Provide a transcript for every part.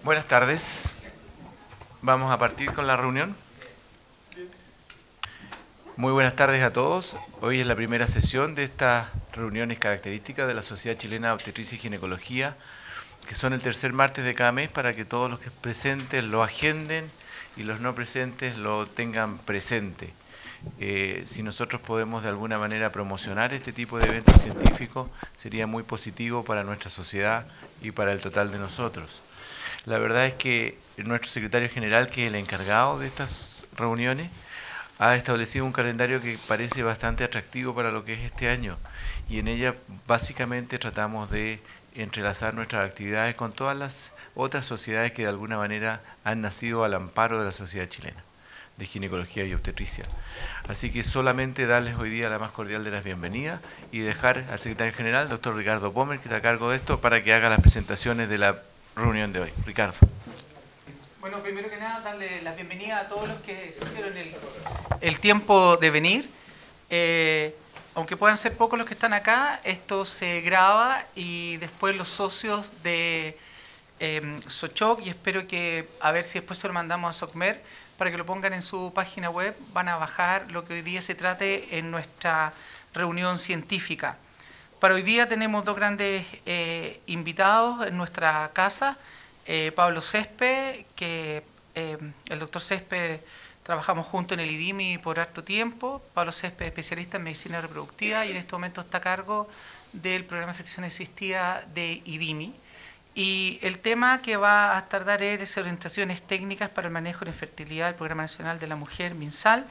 Buenas tardes. Vamos a partir con la reunión. Muy buenas tardes a todos. Hoy es la primera sesión de estas reuniones características de la Sociedad Chilena de Obstetricia y Ginecología, que son el tercer martes de cada mes, para que todos los que presentes lo agenden y los no presentes lo tengan presente. Si nosotros podemos de alguna manera promocionar este tipo de eventos científicos, sería muy positivo para nuestra sociedad y para el total de nosotros. La verdad es que nuestro secretario general, que es el encargado de estas reuniones, ha establecido un calendario que parece bastante atractivo para lo que es este año, y en ella básicamente tratamos de entrelazar nuestras actividades con todas las otras sociedades que de alguna manera han nacido al amparo de la sociedad chilena de ginecología y obstetricia. Así que solamente darles hoy día la más cordial de las bienvenidas y dejar al secretario general, doctor Ricardo Pommer, que está a cargo de esto, para que haga las presentaciones de la reunión de hoy. Ricardo. Bueno, primero que nada, darle la bienvenida a todos los que se hicieron el tiempo de venir. Aunque puedan ser pocos los que están acá, esto se graba y después los socios de Sochoc, y espero que, a ver si después se lo mandamos a SOCMER, para que lo pongan en su página web, van a bajar lo que hoy día se trate en nuestra reunión científica. Para hoy día tenemos dos grandes invitados en nuestra casa. Pablo Césped, que el doctor Césped trabajamos juntos en el IDIMI por harto tiempo. Pablo Césped, especialista en medicina reproductiva, y en este momento está a cargo del programa de fertilización asistida de IDIMI. Y el tema que va a tratar es orientaciones técnicas para el manejo de la infertilidad del Programa Nacional de la Mujer, MinSal.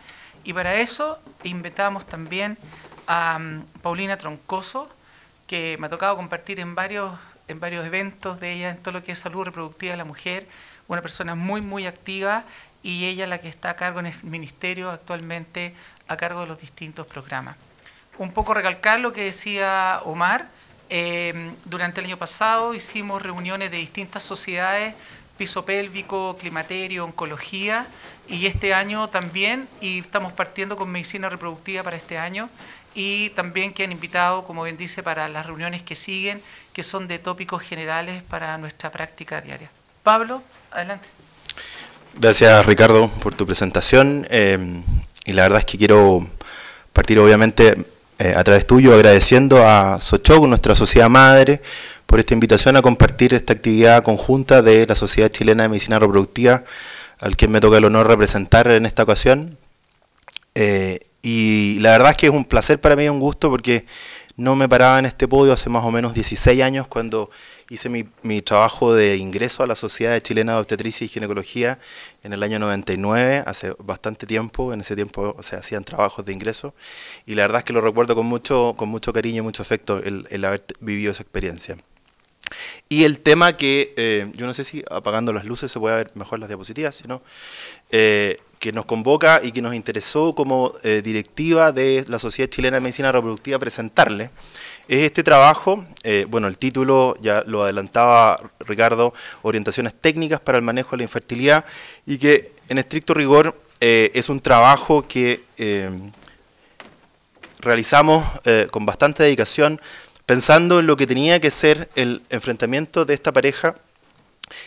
Y para eso invitamos también a Paulina Troncoso, que me ha tocado compartir en varios eventos de ella en todo lo que es salud reproductiva de la mujer, una persona muy activa, y ella la que está a cargo en el ministerio actualmente, a cargo de los distintos programas. Un poco recalcar lo que decía Omar. Durante el año pasado hicimos reuniones de distintas sociedades, piso pélvico, climaterio, oncología, y este año también, y estamos partiendo con medicina reproductiva para este año, y también que han invitado, como bien dice, para las reuniones que siguen, que son de tópicos generales para nuestra práctica diaria. Pablo, adelante. Gracias, Ricardo, por tu presentación, y la verdad es que quiero partir obviamente a través tuyo agradeciendo a Sochoc, nuestra sociedad madre, por esta invitación a compartir esta actividad conjunta de la Sociedad Chilena de Medicina Reproductiva, al que me toca el honor representar en esta ocasión. Y la verdad es que es un placer para mí, un gusto, porque no me paraba en este podio hace más o menos 16 años, cuando hice mi trabajo de ingreso a la Sociedad Chilena de Obstetricia y Ginecología en el año 99, hace bastante tiempo. En ese tiempo se hacían trabajos de ingreso, y la verdad es que lo recuerdo con mucho cariño y mucho afecto el haber vivido esa experiencia. Y el tema que, yo no sé si apagando las luces se puede ver mejor las diapositivas, sino que nos convoca y que nos interesó como directiva de la Sociedad Chilena de Medicina Reproductiva presentarle, es este trabajo. Bueno, el título ya lo adelantaba Ricardo, Orientaciones Técnicas para el Manejo de la Infertilidad, y que en estricto rigor es un trabajo que realizamos con bastante dedicación, pensando en lo que tenía que ser el enfrentamiento de esta pareja,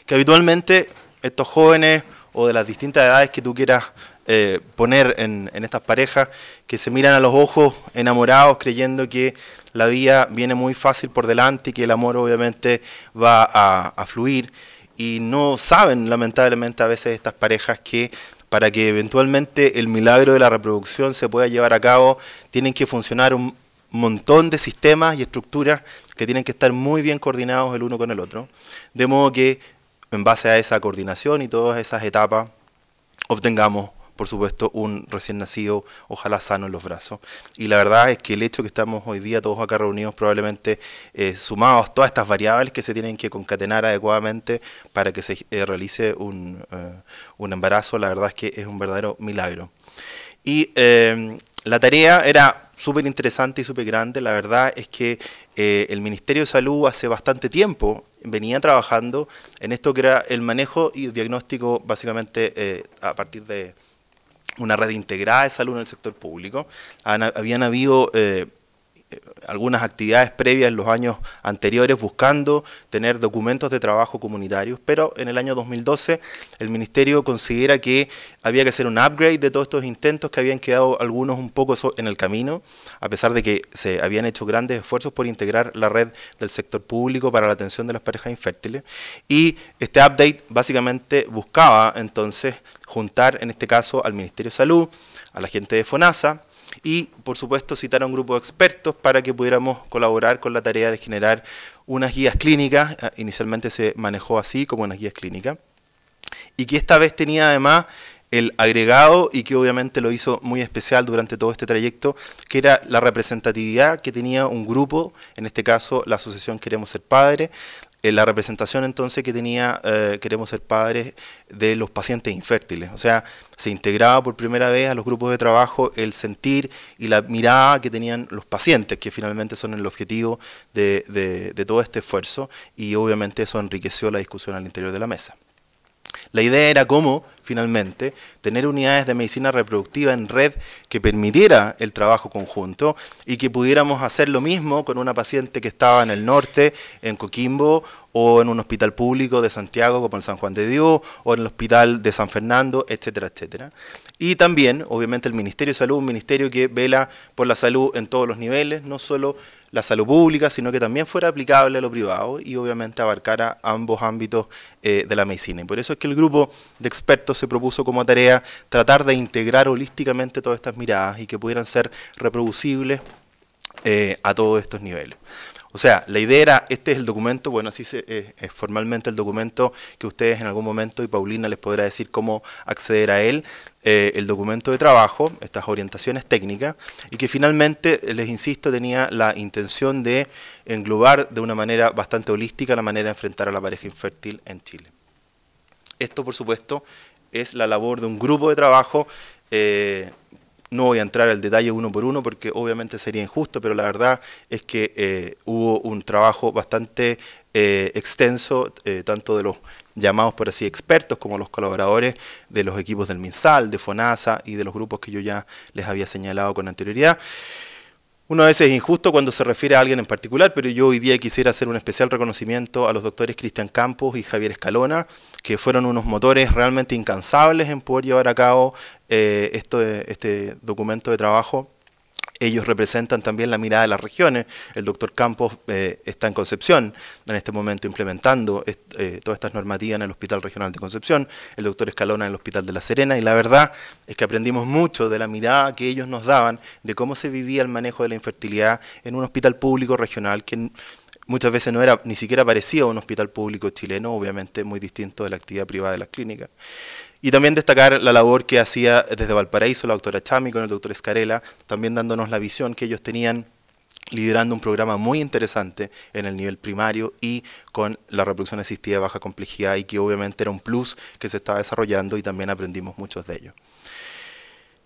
que habitualmente estos jóvenes, o de las distintas edades que tú quieras poner en estas parejas, que se miran a los ojos enamorados creyendo que la vida viene muy fácil por delante y que el amor obviamente va a fluir, y no saben lamentablemente a veces estas parejas que para que eventualmente el milagro de la reproducción se pueda llevar a cabo, tienen que funcionar un montón de sistemas y estructuras que tienen que estar muy bien coordinados el uno con el otro, de modo que en base a esa coordinación y todas esas etapas obtengamos, por supuesto, un recién nacido, ojalá sano en los brazos. Y la verdad es que el hecho que estamos hoy día todos acá reunidos, probablemente sumados todas estas variables que se tienen que concatenar adecuadamente para que se realice un embarazo, la verdad es que es un verdadero milagro. Y la tarea era súper interesante y súper grande. La verdad es que el Ministerio de Salud hace bastante tiempo venía trabajando en esto que era el manejo y diagnóstico, básicamente a partir de una red integrada de salud en el sector público. Habían habido algunas actividades previas en los años anteriores buscando tener documentos de trabajo comunitarios, pero en el año 2012 el Ministerio considera que había que hacer un upgrade de todos estos intentos que habían quedado algunos un poco en el camino, a pesar de que se habían hecho grandes esfuerzos por integrar la red del sector público para la atención de las parejas infértiles, y este update básicamente buscaba entonces juntar en este caso al Ministerio de Salud, a la gente de FONASA, y por supuesto citar a un grupo de expertos para que pudiéramos colaborar con la tarea de generar unas guías clínicas. Inicialmente se manejó así, como unas guías clínicas, y que esta vez tenía además el agregado, y que obviamente lo hizo muy especial durante todo este trayecto, que era la representatividad que tenía un grupo, en este caso la asociación Queremos Ser Padres, la representación entonces que tenía Queremos Ser Padres de los pacientes infértiles. O sea, se integraba por primera vez a los grupos de trabajo el sentir y la mirada que tenían los pacientes, que finalmente son el objetivo de todo este esfuerzo, y obviamente eso enriqueció la discusión al interior de la mesa. La idea era cómo, finalmente, tener unidades de medicina reproductiva en red que permitiera el trabajo conjunto y que pudiéramos hacer lo mismo con una paciente que estaba en el norte, en Coquimbo, o en un hospital público de Santiago como el San Juan de Dios, o en el hospital de San Fernando, etcétera, etcétera. Y también, obviamente, el Ministerio de Salud, un ministerio que vela por la salud en todos los niveles, no solo la salud pública, sino que también fuera aplicable a lo privado y obviamente abarcara ambos ámbitos de la medicina. Y por eso es que el grupo de expertos se propuso como tarea tratar de integrar holísticamente todas estas miradas y que pudieran ser reproducibles a todos estos niveles. O sea, la idea era, este es el documento, bueno, así es formalmente el documento que ustedes en algún momento, y Paulina les podrá decir cómo acceder a él, el documento de trabajo, estas orientaciones técnicas, y que finalmente, les insisto, tenía la intención de englobar de una manera bastante holística la manera de enfrentar a la pareja infértil en Chile. Esto, por supuesto, es la labor de un grupo de trabajo. No voy a entrar al detalle uno por uno porque obviamente sería injusto, pero la verdad es que hubo un trabajo bastante extenso, tanto de los llamados por así expertos como los colaboradores de los equipos del MinSal, de FONASA y de los grupos que yo ya les había señalado con anterioridad. Una vez es injusto cuando se refiere a alguien en particular, pero yo hoy día quisiera hacer un especial reconocimiento a los doctores Cristian Campos y Javier Escalona, que fueron unos motores realmente incansables en poder llevar a cabo este documento de trabajo. Ellos representan también la mirada de las regiones. El doctor Campos está en Concepción en este momento implementando todas estas normativas en el Hospital Regional de Concepción, el doctor Escalona en el Hospital de La Serena, y la verdad es que aprendimos mucho de la mirada que ellos nos daban de cómo se vivía el manejo de la infertilidad en un hospital público regional que muchas veces no era ni siquiera parecido a un hospital público chileno, obviamente muy distinto de la actividad privada de las clínicas. Y también destacar la labor que hacía desde Valparaíso la doctora Chami con el doctor Escarela, también dándonos la visión que ellos tenían liderando un programa muy interesante en el nivel primario y con la reproducción asistida de baja complejidad, y que obviamente era un plus que se estaba desarrollando y también aprendimos muchos de ellos.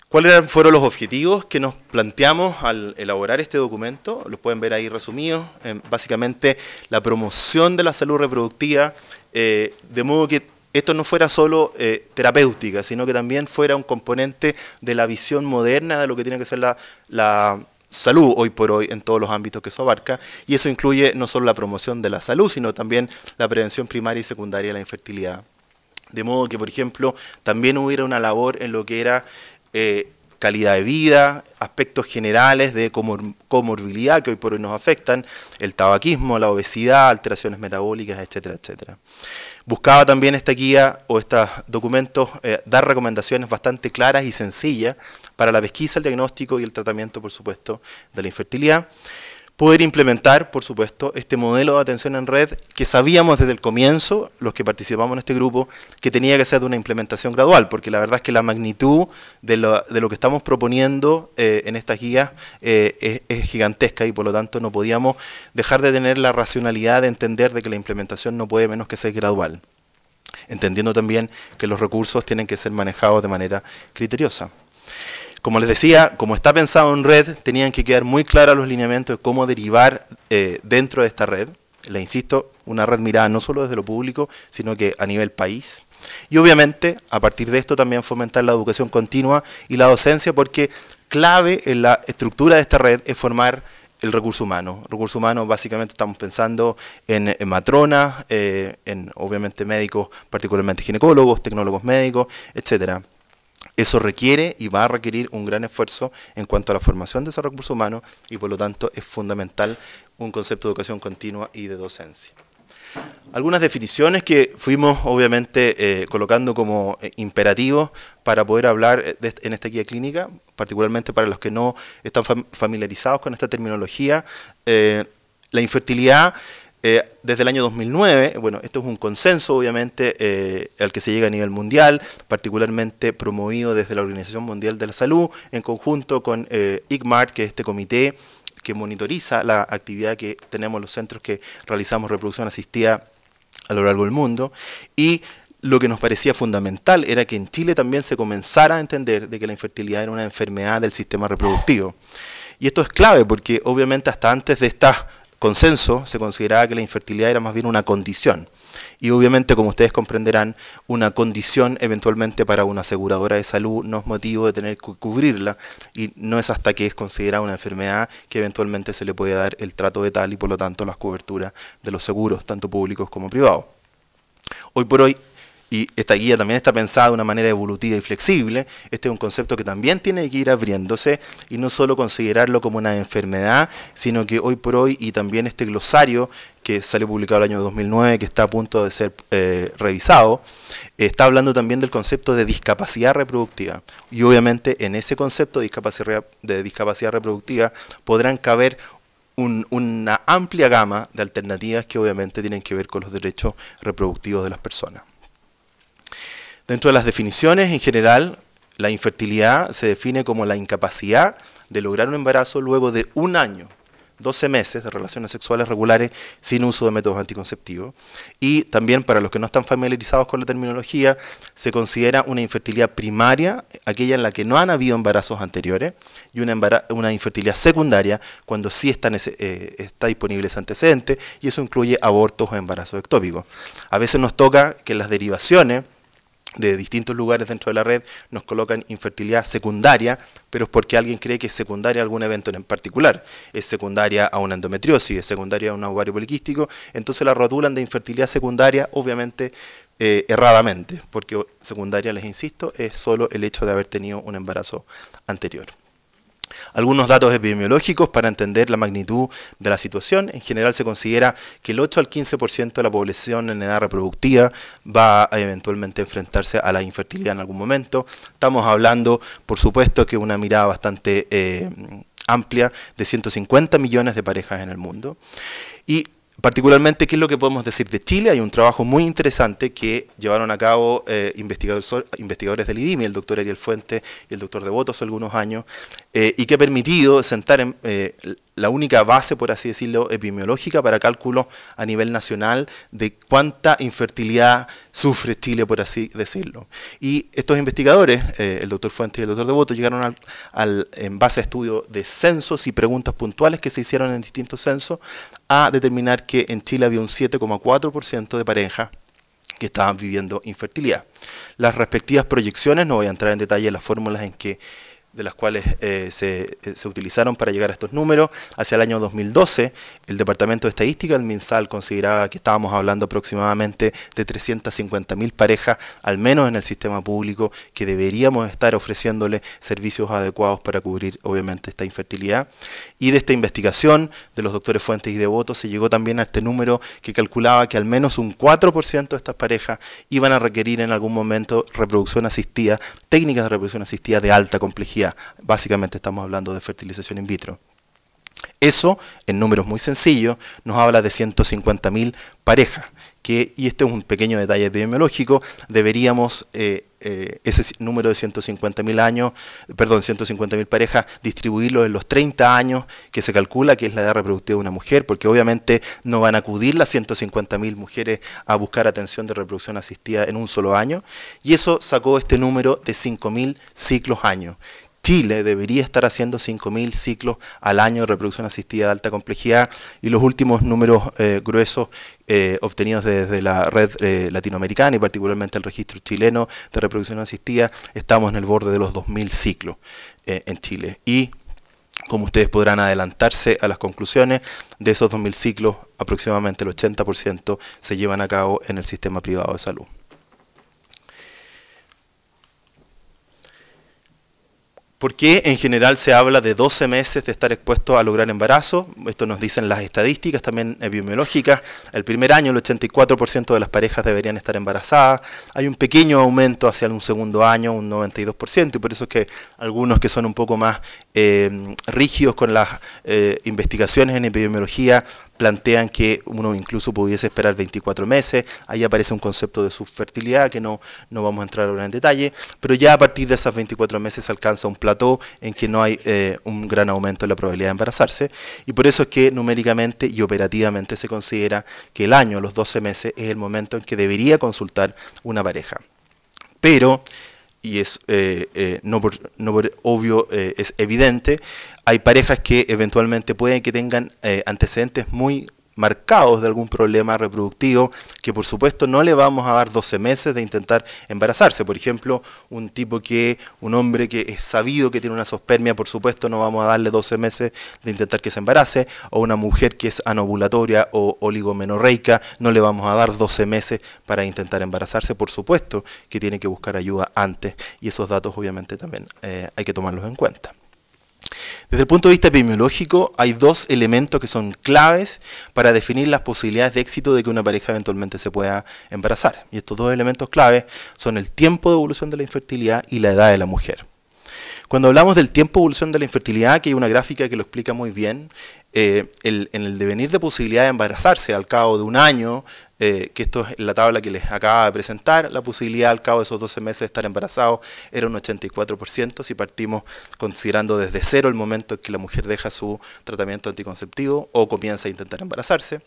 ¿Cuáles fueron los objetivos que nos planteamos al elaborar este documento? Los pueden ver ahí resumidos. Básicamente la promoción de la salud reproductiva, de modo que esto no fuera solo terapéutica, sino que también fuera un componente de la visión moderna de lo que tiene que ser la salud hoy por hoy en todos los ámbitos que eso abarca, y eso incluye no solo la promoción de la salud, sino también la prevención primaria y secundaria de la infertilidad. De modo que, por ejemplo, también hubiera una labor en lo que era calidad de vida, aspectos generales de comorbilidad que hoy por hoy nos afectan, el tabaquismo, la obesidad, alteraciones metabólicas, etcétera, etcétera. Buscaba también esta guía o estos documentos dar recomendaciones bastante claras y sencillas para la pesquisa, el diagnóstico y el tratamiento, por supuesto, de la infertilidad. Poder implementar, por supuesto, este modelo de atención en red que sabíamos desde el comienzo, los que participamos en este grupo, que tenía que ser de una implementación gradual, porque la verdad es que la magnitud de lo que estamos proponiendo en estas guías es gigantesca, y por lo tanto no podíamos dejar de tener la racionalidad de entender de que la implementación no puede menos que ser gradual, entendiendo también que los recursos tienen que ser manejados de manera criteriosa. Como les decía, como está pensado en red, tenían que quedar muy claros los lineamientos de cómo derivar dentro de esta red. Le insisto, una red mirada no solo desde lo público, sino que a nivel país. Y obviamente, a partir de esto también fomentar la educación continua y la docencia, porque clave en la estructura de esta red es formar el recurso humano. Recurso humano básicamente estamos pensando en matronas, en obviamente médicos, particularmente ginecólogos, tecnólogos médicos, etcétera. Eso requiere y va a requerir un gran esfuerzo en cuanto a la formación de ese recurso humano y por lo tanto es fundamental un concepto de educación continua y de docencia. Algunas definiciones que fuimos obviamente colocando como imperativos para poder hablar en esta guía clínica, particularmente para los que no están familiarizados con esta terminología. La infertilidad desde el año 2009, bueno, esto es un consenso obviamente al que se llega a nivel mundial, particularmente promovido desde la Organización Mundial de la Salud, en conjunto con ICMAR, que es este comité que monitoriza la actividad que tenemos los centros que realizamos reproducción asistida a lo largo del mundo. Y lo que nos parecía fundamental era que en Chile también se comenzara a entender de que la infertilidad era una enfermedad del sistema reproductivo. Y esto es clave porque obviamente hasta antes de este consenso se consideraba que la infertilidad era más bien una condición. Y obviamente, como ustedes comprenderán, una condición eventualmente para una aseguradora de salud no es motivo de tener que cubrirla y no es hasta que es considerada una enfermedad que eventualmente se le puede dar el trato de tal y por lo tanto las coberturas de los seguros, tanto públicos como privados. Hoy por hoy, y esta guía también está pensada de una manera evolutiva y flexible, este es un concepto que también tiene que ir abriéndose y no solo considerarlo como una enfermedad, sino que hoy por hoy, y también este glosario que salió publicado el año 2009, que está a punto de ser revisado, está hablando también del concepto de discapacidad reproductiva. Y obviamente en ese concepto de discapacidad reproductiva podrán caber una amplia gama de alternativas que obviamente tienen que ver con los derechos reproductivos de las personas. Dentro de las definiciones, en general, la infertilidad se define como la incapacidad de lograr un embarazo luego de 1 año, 12 meses de relaciones sexuales regulares sin uso de métodos anticonceptivos. Y también, para los que no están familiarizados con la terminología, se considera una infertilidad primaria, aquella en la que no han habido embarazos anteriores, y una infertilidad secundaria, cuando sí está disponible ese antecedente, y eso incluye abortos o embarazos ectópicos. A veces nos toca que las derivaciones de distintos lugares dentro de la red nos colocan infertilidad secundaria, pero es porque alguien cree que es secundaria a algún evento en particular. Es secundaria a una endometriosis, es secundaria a un ovario poliquístico, entonces la rotulan de infertilidad secundaria, obviamente erradamente, porque secundaria, les insisto, es solo el hecho de haber tenido un embarazo anterior. Algunos datos epidemiológicos para entender la magnitud de la situación. En general se considera que el 8 al 15% de la población en edad reproductiva va a eventualmente enfrentarse a la infertilidad en algún momento. Estamos hablando, por supuesto, que una mirada bastante amplia de 150 millones de parejas en el mundo. Y particularmente, ¿qué es lo que podemos decir de Chile? Hay un trabajo muy interesante que llevaron a cabo investigadores del IDIMI, el doctor Ariel Fuentes y el doctor Devoto hace algunos años, y que ha permitido sentar la única base, por así decirlo, epidemiológica para cálculos a nivel nacional de cuánta infertilidad sufre Chile, por así decirlo. Y estos investigadores, el doctor Fuentes y el doctor Devoto, llegaron en base a estudios de censos y preguntas puntuales que se hicieron en distintos censos, a determinar que en Chile había un 7,4% de parejas que estaban viviendo infertilidad. Las respectivas proyecciones, no voy a entrar en detalle las fórmulas de las cuales se utilizaron para llegar a estos números. Hacia el año 2012, el Departamento de Estadística del MinSal consideraba que estábamos hablando aproximadamente de 350.000 parejas, al menos en el sistema público, que deberíamos estar ofreciéndole servicios adecuados para cubrir, obviamente, esta infertilidad. Y de esta investigación de los doctores Fuentes y Devoto se llegó también a este número que calculaba que al menos un 4% de estas parejas iban a requerir en algún momento reproducción asistida, técnicas de reproducción asistida de alta complejidad. Básicamente estamos hablando de fertilización in vitro. Eso, en números muy sencillos, nos habla de 150.000 parejas, y este es un pequeño detalle epidemiológico, deberíamos ese número de 150.000 parejas distribuirlo en los 30 años que se calcula que es la edad reproductiva de una mujer, porque obviamente no van a acudir las 150.000 mujeres a buscar atención de reproducción asistida en un solo año, y eso sacó este número de 5.000 ciclos año. Chile debería estar haciendo 5.000 ciclos al año de reproducción asistida de alta complejidad, y los últimos números gruesos obtenidos desde la red latinoamericana y particularmente el registro chileno de reproducción asistida, estamos en el borde de los 2.000 ciclos en Chile. Y como ustedes podrán adelantarse a las conclusiones, de esos 2.000 ciclos, aproximadamente el 80% se llevan a cabo en el sistema privado de salud. ¿Por qué en general se habla de 12 meses de estar expuesto a lograr embarazo? Esto nos dicen las estadísticas también epidemiológicas. El primer año el 84% de las parejas deberían estar embarazadas. Hay un pequeño aumento hacia un segundo año, un 92%, y por eso es que algunos que son un poco más rígidos con las investigaciones en epidemiología plantean que uno incluso pudiese esperar 24 meses. Ahí aparece un concepto de subfertilidad que no vamos a entrar ahora en detalle, pero ya a partir de esas 24 meses se alcanza un plató en que no hay un gran aumento en la probabilidad de embarazarse, y por eso es que numéricamente y operativamente se considera que el año, los 12 meses, es el momento en que debería consultar una pareja. Pero, y es no por obvio, es evidente, hay parejas que eventualmente pueden que tengan antecedentes muy marcados de algún problema reproductivo, que por supuesto no le vamos a dar 12 meses de intentar embarazarse. Por ejemplo, un hombre que es sabido que tiene una zoospermia, por supuesto no vamos a darle 12 meses de intentar que se embarace, o una mujer que es anovulatoria o oligomenorreica, no le vamos a dar 12 meses para intentar embarazarse. Por supuesto que tiene que buscar ayuda antes, y esos datos obviamente también hay que tomarlos en cuenta. Desde el punto de vista epidemiológico, hay dos elementos que son claves para definir las posibilidades de éxito de que una pareja eventualmente se pueda embarazar. Y estos dos elementos claves son el tiempo de evolución de la infertilidad y la edad de la mujer. Cuando hablamos del tiempo de evolución de la infertilidad, aquí hay una gráfica que lo explica muy bien, en el devenir de posibilidad de embarazarse al cabo de un año, que esto es la tabla que les acaba de presentar, la posibilidad al cabo de esos 12 meses de estar embarazado era un 84%, si partimos considerando desde cero el momento en que la mujer deja su tratamiento anticonceptivo o comienza a intentar embarazarse.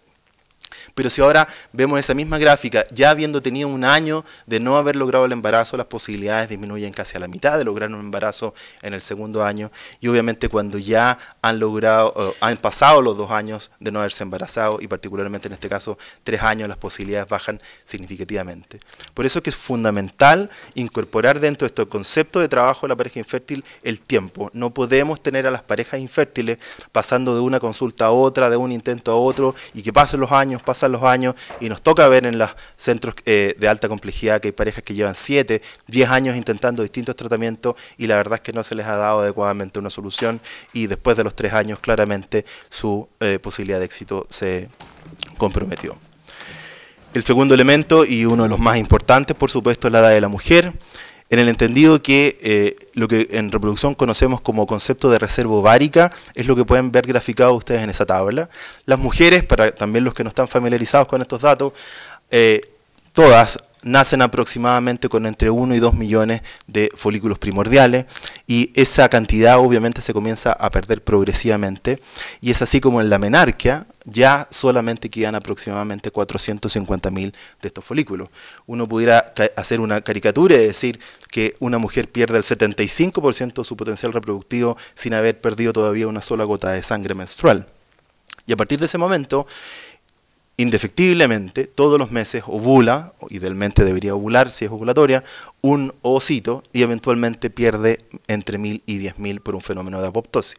Pero si ahora vemos esa misma gráfica, ya habiendo tenido un año de no haber logrado el embarazo, las posibilidades disminuyen casi a la mitad de lograr un embarazo en el segundo año, y obviamente cuando ya han pasado los 2 años de no haberse embarazado, y particularmente en este caso 3 años, las posibilidades bajan significativamente. Por eso es que es fundamental incorporar dentro de este concepto de trabajo de la pareja infértil el tiempo. No podemos tener a las parejas infértiles pasando de una consulta a otra, de un intento a otro, y que pasen los años, y nos toca ver en los centros de alta complejidad que hay parejas que llevan 7, 10 años intentando distintos tratamientos, y la verdad es que no se les ha dado adecuadamente una solución, y después de los 3 años claramente su posibilidad de éxito se comprometió. El segundo elemento, y uno de los más importantes, por supuesto, es la edad de la mujer, en el entendido que lo que en reproducción conocemos como concepto de reserva ovárica es lo que pueden ver graficado ustedes en esa tabla. Las mujeres, para también los que no están familiarizados con estos datos, todas nacen aproximadamente con entre 1 y 2 millones de folículos primordiales, y esa cantidad obviamente se comienza a perder progresivamente, y es así como en la menarquia ya solamente quedan aproximadamente 450.000 de estos folículos. Uno pudiera hacer una caricatura y decir que una mujer pierde el 75% de su potencial reproductivo sin haber perdido todavía una sola gota de sangre menstrual. Y a partir de ese momento, indefectiblemente, todos los meses ovula, o idealmente debería ovular si es ovulatoria, un ovocito, y eventualmente pierde entre 1.000 y 10.000 por un fenómeno de apoptosis.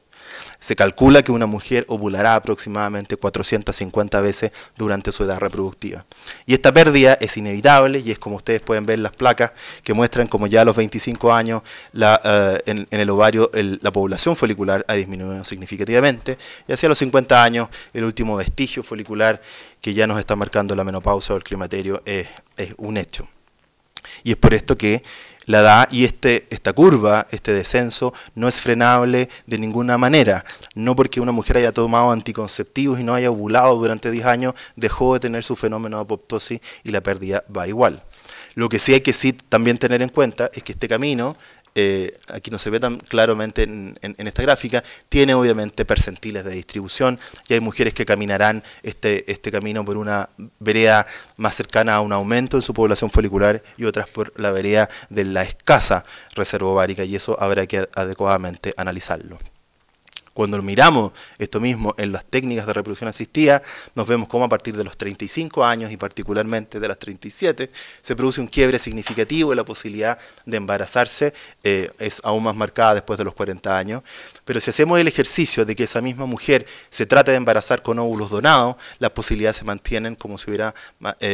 Se calcula que una mujer ovulará aproximadamente 450 veces durante su edad reproductiva. Y esta pérdida es inevitable, y es como ustedes pueden ver las placas que muestran como ya a los 25 años en el ovario la población folicular ha disminuido significativamente, y hacia los 50 años el último vestigio folicular que ya nos está marcando la menopausia o el climaterio es un hecho. Y es por esto que la edad y esta curva, este descenso, no es frenable de ninguna manera. No porque una mujer haya tomado anticonceptivos y no haya ovulado durante 10 años, dejó de tener su fenómeno de apoptosis y la pérdida va igual. Lo que sí hay que también tener en cuenta es que este camino, aquí no se ve tan claramente en esta gráfica, tiene obviamente percentiles de distribución, y hay mujeres que caminarán este camino por una vereda más cercana a un aumento en su población folicular y otras por la vereda de la escasa reserva ovárica, y eso habrá que adecuadamente analizarlo. Cuando miramos esto mismo en las técnicas de reproducción asistida, nos vemos cómo a partir de los 35 años y particularmente de las 37, se produce un quiebre significativo y la posibilidad de embarazarse es aún más marcada después de los 40 años. Pero si hacemos el ejercicio de que esa misma mujer se trate de embarazar con óvulos donados, las posibilidades se mantienen como si hubiera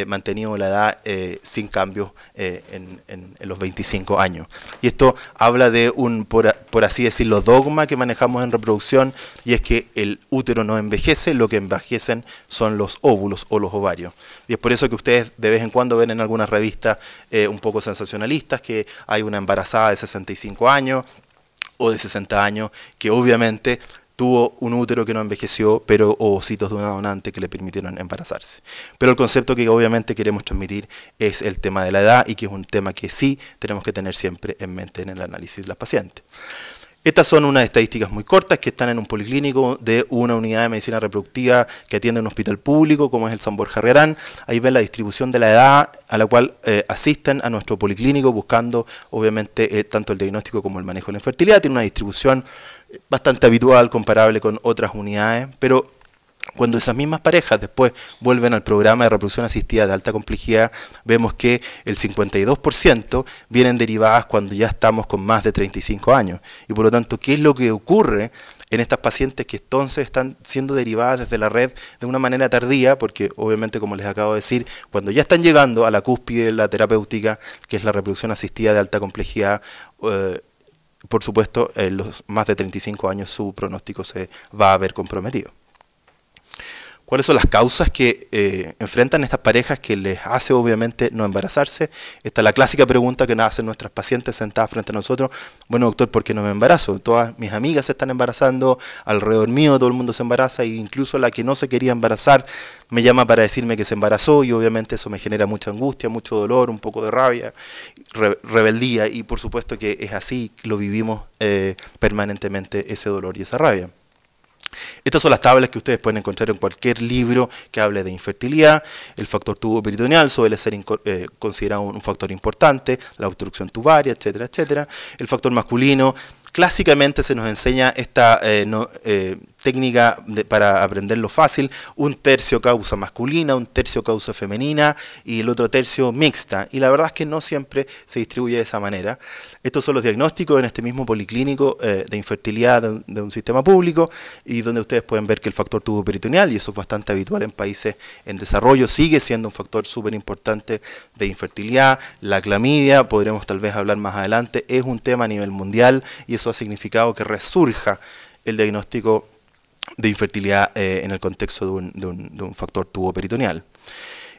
mantenido la edad sin cambios en los 25 años. Y esto habla de un, por así decirlo, dogma que manejamos en reproducción, y es que el útero no envejece, lo que envejecen son los óvulos o los ovarios. Y es por eso que ustedes de vez en cuando ven en algunas revistas un poco sensacionalistas que hay una embarazada de 65 años o de 60 años que obviamente tuvo un útero que no envejeció, pero ovocitos de una donante que le permitieron embarazarse. Pero el concepto que obviamente queremos transmitir es el tema de la edad, y que es un tema que sí tenemos que tener siempre en mente en el análisis de las pacientes. Estas son unas estadísticas muy cortas que están en un policlínico de una unidad de medicina reproductiva que atiende un hospital público como es el San Borja Herrerán. Ahí ven la distribución de la edad a la cual asisten a nuestro policlínico buscando obviamente tanto el diagnóstico como el manejo de la infertilidad. Tiene una distribución bastante habitual, comparable con otras unidades, pero cuando esas mismas parejas después vuelven al programa de reproducción asistida de alta complejidad, vemos que el 52% vienen derivadas cuando ya estamos con más de 35 años. Y por lo tanto, ¿qué es lo que ocurre en estas pacientes que entonces están siendo derivadas desde la red de una manera tardía? Porque obviamente, como les acabo de decir, cuando ya están llegando a la cúspide de la terapéutica, que es la reproducción asistida de alta complejidad, por supuesto, en los más de 35 años su pronóstico se va a ver comprometido. ¿Cuáles son las causas que enfrentan estas parejas que les hace obviamente no embarazarse? Esta es la clásica pregunta que nos hacen nuestras pacientes sentadas frente a nosotros. Bueno, doctor, ¿por qué no me embarazo? Todas mis amigas se están embarazando, alrededor mío todo el mundo se embaraza, e incluso la que no se quería embarazar me llama para decirme que se embarazó, y obviamente eso me genera mucha angustia, mucho dolor, un poco de rabia, rebeldía, y por supuesto que es así, lo vivimos permanentemente, ese dolor y esa rabia. Estas son las tablas que ustedes pueden encontrar en cualquier libro que hable de infertilidad. El factor tubo-peritoneal suele ser considerado un factor importante, la obstrucción tubaria, etcétera, etcétera. El factor masculino, clásicamente se nos enseña esta técnica para aprenderlo fácil: un tercio causa masculina, un tercio causa femenina y el otro tercio mixta. Y la verdad es que no siempre se distribuye de esa manera. Estos son los diagnósticos en este mismo policlínico de infertilidad de un sistema público, y donde ustedes pueden ver que el factor tubo-peritoneal, y eso es bastante habitual en países en desarrollo, sigue siendo un factor súper importante de infertilidad. La clamidia, podremos tal vez hablar más adelante, es un tema a nivel mundial, y eso ha significado que resurja el diagnóstico de infertilidad en el contexto de un factor tubo-peritoneal.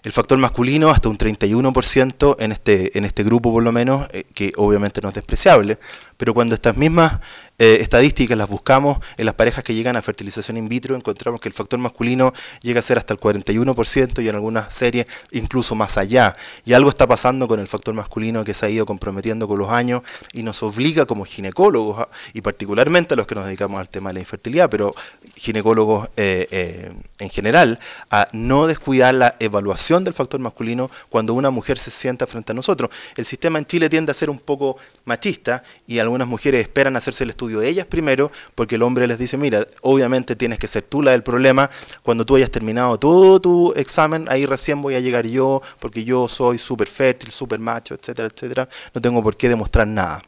El factor masculino hasta un 31% en este grupo por lo menos, que obviamente no es despreciable, pero cuando estas mismas estadísticas las buscamos en las parejas que llegan a fertilización in vitro, encontramos que el factor masculino llega a ser hasta el 41% y en algunas series incluso más allá. Y algo está pasando con el factor masculino que se ha ido comprometiendo con los años y nos obliga como ginecólogos, y particularmente a los que nos dedicamos al tema de la infertilidad, pero ginecólogos en general, a no descuidar la evaluación del factor masculino cuando una mujer se sienta frente a nosotros. El sistema en Chile tiende a ser un poco machista, y algunas mujeres esperan hacerse el estudio de ellas primero, porque el hombre les dice: mira, obviamente tienes que ser tú la del problema, cuando tú hayas terminado todo tu examen, ahí recién voy a llegar yo, porque yo soy súper fértil, súper macho, etcétera, etcétera, no tengo por qué demostrar nada.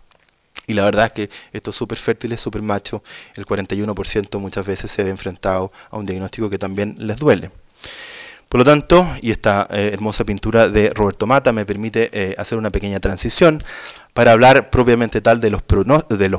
Y la verdad es que estos súper fértiles, súper machos, el 41% muchas veces se ve enfrentado a un diagnóstico que también les duele. Por lo tanto, y esta hermosa pintura de Roberto Mata me permite hacer una pequeña transición para hablar propiamente tal de los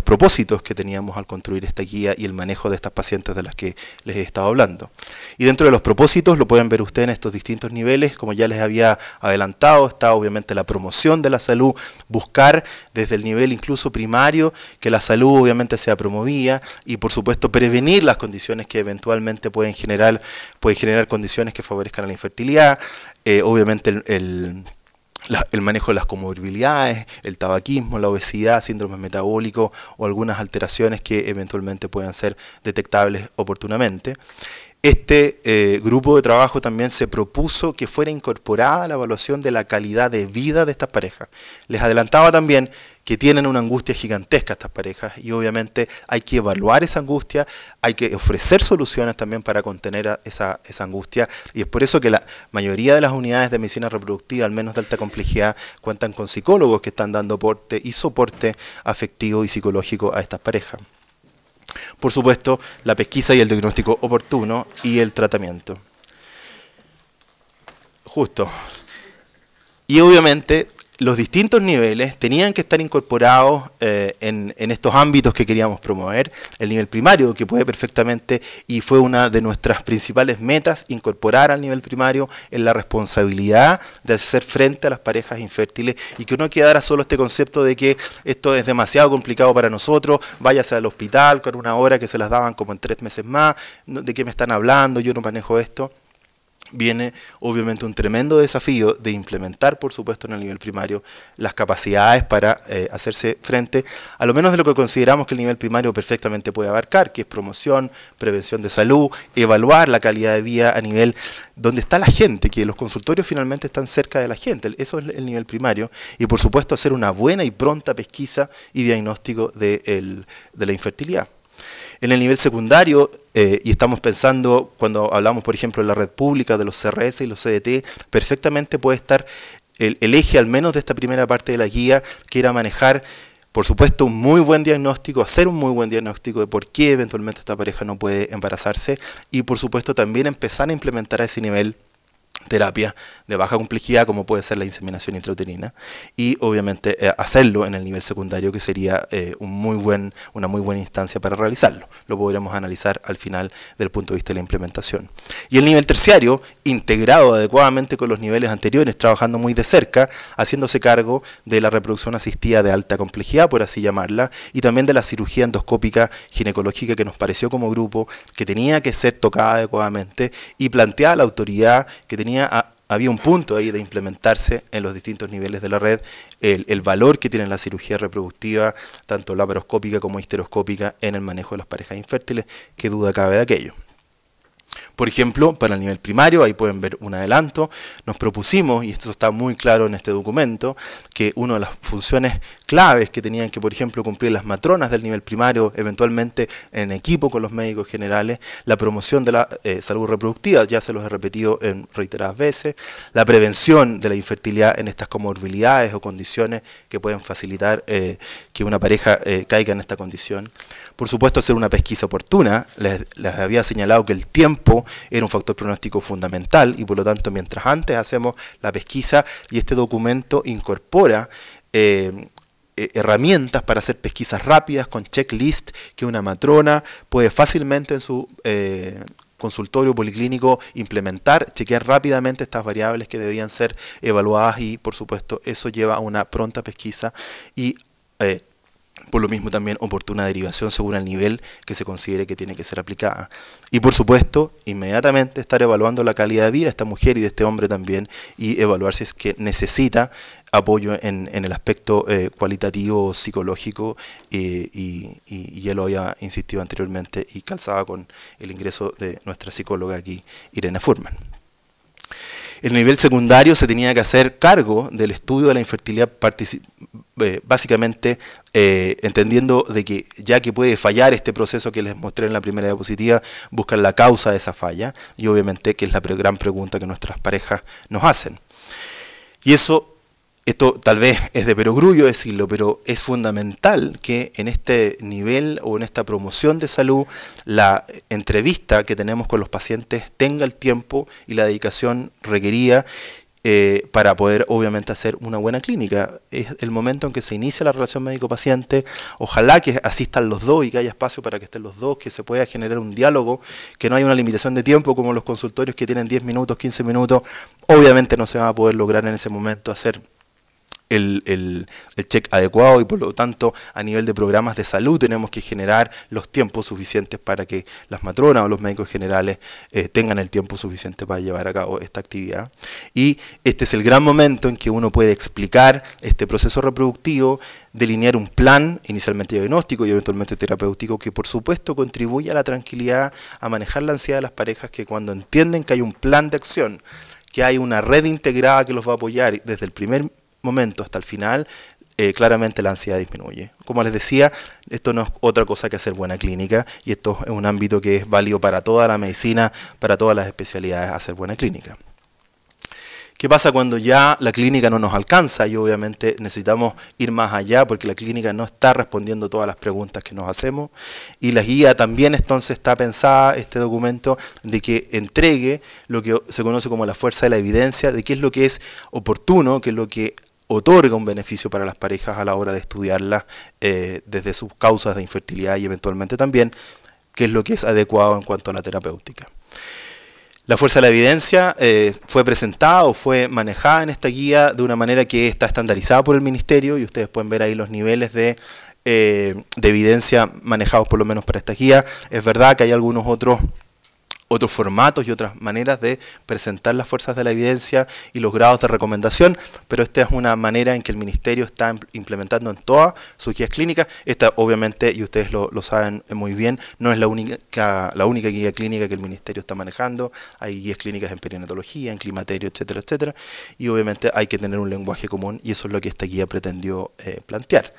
propósitos que teníamos al construir esta guía y el manejo de estas pacientes de las que les he estado hablando. Y dentro de los propósitos lo pueden ver ustedes en estos distintos niveles. Como ya les había adelantado, está obviamente la promoción de la salud, buscar desde el nivel incluso primario que la salud obviamente sea promovida, y por supuesto prevenir las condiciones que eventualmente pueden generar condiciones que favorezcan a la infertilidad. Obviamente el manejo de las comorbilidades, el tabaquismo, la obesidad, síndromes metabólicos o algunas alteraciones que eventualmente puedan ser detectables oportunamente. Este grupo de trabajo también se propuso que fuera incorporada la evaluación de la calidad de vida de estas parejas. Les adelantaba también que tienen una angustia gigantesca estas parejas, y obviamente hay que evaluar esa angustia, hay que ofrecer soluciones también para contener esa angustia, y es por eso que la mayoría de las unidades de medicina reproductiva, al menos de alta complejidad, cuentan con psicólogos que están dando aporte y soporte afectivo y psicológico a estas parejas. Por supuesto, la pesquisa y el diagnóstico oportuno y el tratamiento. Justo. Y obviamente los distintos niveles tenían que estar incorporados en estos ámbitos que queríamos promover. El nivel primario, que puede perfectamente, y fue una de nuestras principales metas, incorporar al nivel primario en la responsabilidad de hacer frente a las parejas infértiles, y que no quedara solo este concepto de que esto es demasiado complicado para nosotros, váyase al hospital con una hora que se las daban como en 3 meses más, ¿de qué me están hablando? Yo no manejo esto. Viene obviamente un tremendo desafío de implementar, por supuesto, en el nivel primario las capacidades para hacerse frente a lo menos de lo que consideramos que el nivel primario perfectamente puede abarcar, que es promoción, prevención de salud, evaluar la calidad de vida a nivel donde está la gente, que los consultorios finalmente están cerca de la gente. Eso es el nivel primario, y por supuesto hacer una buena y pronta pesquisa y diagnóstico de la infertilidad. En el nivel secundario, y estamos pensando, cuando hablamos, por ejemplo, de la red pública, de los CRS y los CDT, perfectamente puede estar el eje, al menos de esta primera parte de la guía, que era manejar, por supuesto, un muy buen diagnóstico, hacer un muy buen diagnóstico de por qué eventualmente esta pareja no puede embarazarse, y por supuesto también empezar a implementar a ese nivel terapia de baja complejidad, como puede ser la inseminación intrauterina, y obviamente hacerlo en el nivel secundario, que sería una muy buena instancia para realizarlo. Lo podremos analizar al final del punto de vista de la implementación. Y el nivel terciario, integrado adecuadamente con los niveles anteriores, trabajando muy de cerca, haciéndose cargo de la reproducción asistida de alta complejidad, por así llamarla, y también de la cirugía endoscópica ginecológica, que nos pareció como grupo que tenía que ser tocada adecuadamente, y planteada la autoridad que había un punto ahí de implementarse en los distintos niveles de la red el valor que tiene la cirugía reproductiva, tanto laparoscópica como histeroscópica, en el manejo de las parejas infértiles, que duda cabe de aquello. Por ejemplo, para el nivel primario, ahí pueden ver un adelanto, nos propusimos, y esto está muy claro en este documento, que una de las funciones claves que tenían que, por ejemplo, cumplir las matronas del nivel primario, eventualmente en equipo con los médicos generales, la promoción de la salud reproductiva, ya se los he repetido en reiteradas veces, la prevención de la infertilidad en estas comorbilidades o condiciones que pueden facilitar que una pareja caiga en esta condición. Por supuesto, hacer una pesquisa oportuna. Les había señalado que el tiempo era un factor pronóstico fundamental, y por lo tanto, mientras antes hacemos la pesquisa, y este documento incorpora herramientas para hacer pesquisas rápidas con checklist, que una matrona puede fácilmente en su consultorio policlínico implementar, chequear rápidamente estas variables que debían ser evaluadas, y por supuesto eso lleva a una pronta pesquisa y por lo mismo también oportuna derivación según el nivel que se considere que tiene que ser aplicada. Y por supuesto, inmediatamente estar evaluando la calidad de vida de esta mujer y de este hombre también, y evaluar si es que necesita apoyo en el aspecto cualitativo, psicológico, y ya lo había insistido anteriormente, y calzaba con el ingreso de nuestra psicóloga aquí, Irene Furman. El nivel secundario se tenía que hacer cargo del estudio de la infertilidad, básicamente entendiendo de que ya que puede fallar este proceso que les mostré en la primera diapositiva, buscar la causa de esa falla, y obviamente que es la gran pregunta que nuestras parejas nos hacen. Y esto tal vez es de perogrullo decirlo, pero es fundamental que en este nivel o en esta promoción de salud, la entrevista que tenemos con los pacientes tenga el tiempo y la dedicación requerida para poder obviamente hacer una buena clínica. Es el momento en que se inicia la relación médico-paciente. Ojalá que asistan los dos y que haya espacio para que estén los dos, que se pueda generar un diálogo, que no haya una limitación de tiempo como los consultorios que tienen 10 minutos, 15 minutos. Obviamente no se va a poder lograr en ese momento hacer el check adecuado, y por lo tanto a nivel de programas de salud tenemos que generar los tiempos suficientes para que las matronas o los médicos generales tengan el tiempo suficiente para llevar a cabo esta actividad. Y este es el gran momento en que uno puede explicar este proceso reproductivo, delinear un plan inicialmente diagnóstico y eventualmente terapéutico, que por supuesto contribuye a la tranquilidad, a manejar la ansiedad de las parejas, que cuando entienden que hay un plan de acción, que hay una red integrada que los va a apoyar desde el primer momento hasta el final, claramente la ansiedad disminuye. Como les decía, esto no es otra cosa que hacer buena clínica, y esto es un ámbito que es válido para toda la medicina, para todas las especialidades, hacer buena clínica. ¿Qué pasa cuando ya la clínica no nos alcanza? Y obviamente necesitamos ir más allá porque la clínica no está respondiendo todas las preguntas que nos hacemos. Y la guía también entonces está pensada, este documento, de que entregue lo que se conoce como la fuerza de la evidencia, de qué es lo que es oportuno, qué es lo que otorga un beneficio para las parejas a la hora de estudiarlas desde sus causas de infertilidad y eventualmente también qué es lo que es adecuado en cuanto a la terapéutica. La fuerza de la evidencia fue presentada o fue manejada en esta guía de una manera que está estandarizada por el Ministerio, y ustedes pueden ver ahí los niveles de evidencia manejados por lo menos para esta guía. Es verdad que hay algunos otros formatos y otras maneras de presentar las fuerzas de la evidencia y los grados de recomendación, pero esta es una manera en que el Ministerio está implementando en todas sus guías clínicas. Esta obviamente, y ustedes lo saben muy bien, no es la única guía clínica que el Ministerio está manejando. Hay guías clínicas en perinatología, en climaterio, etcétera, etcétera, y obviamente hay que tener un lenguaje común, y eso es lo que esta guía pretendió plantear.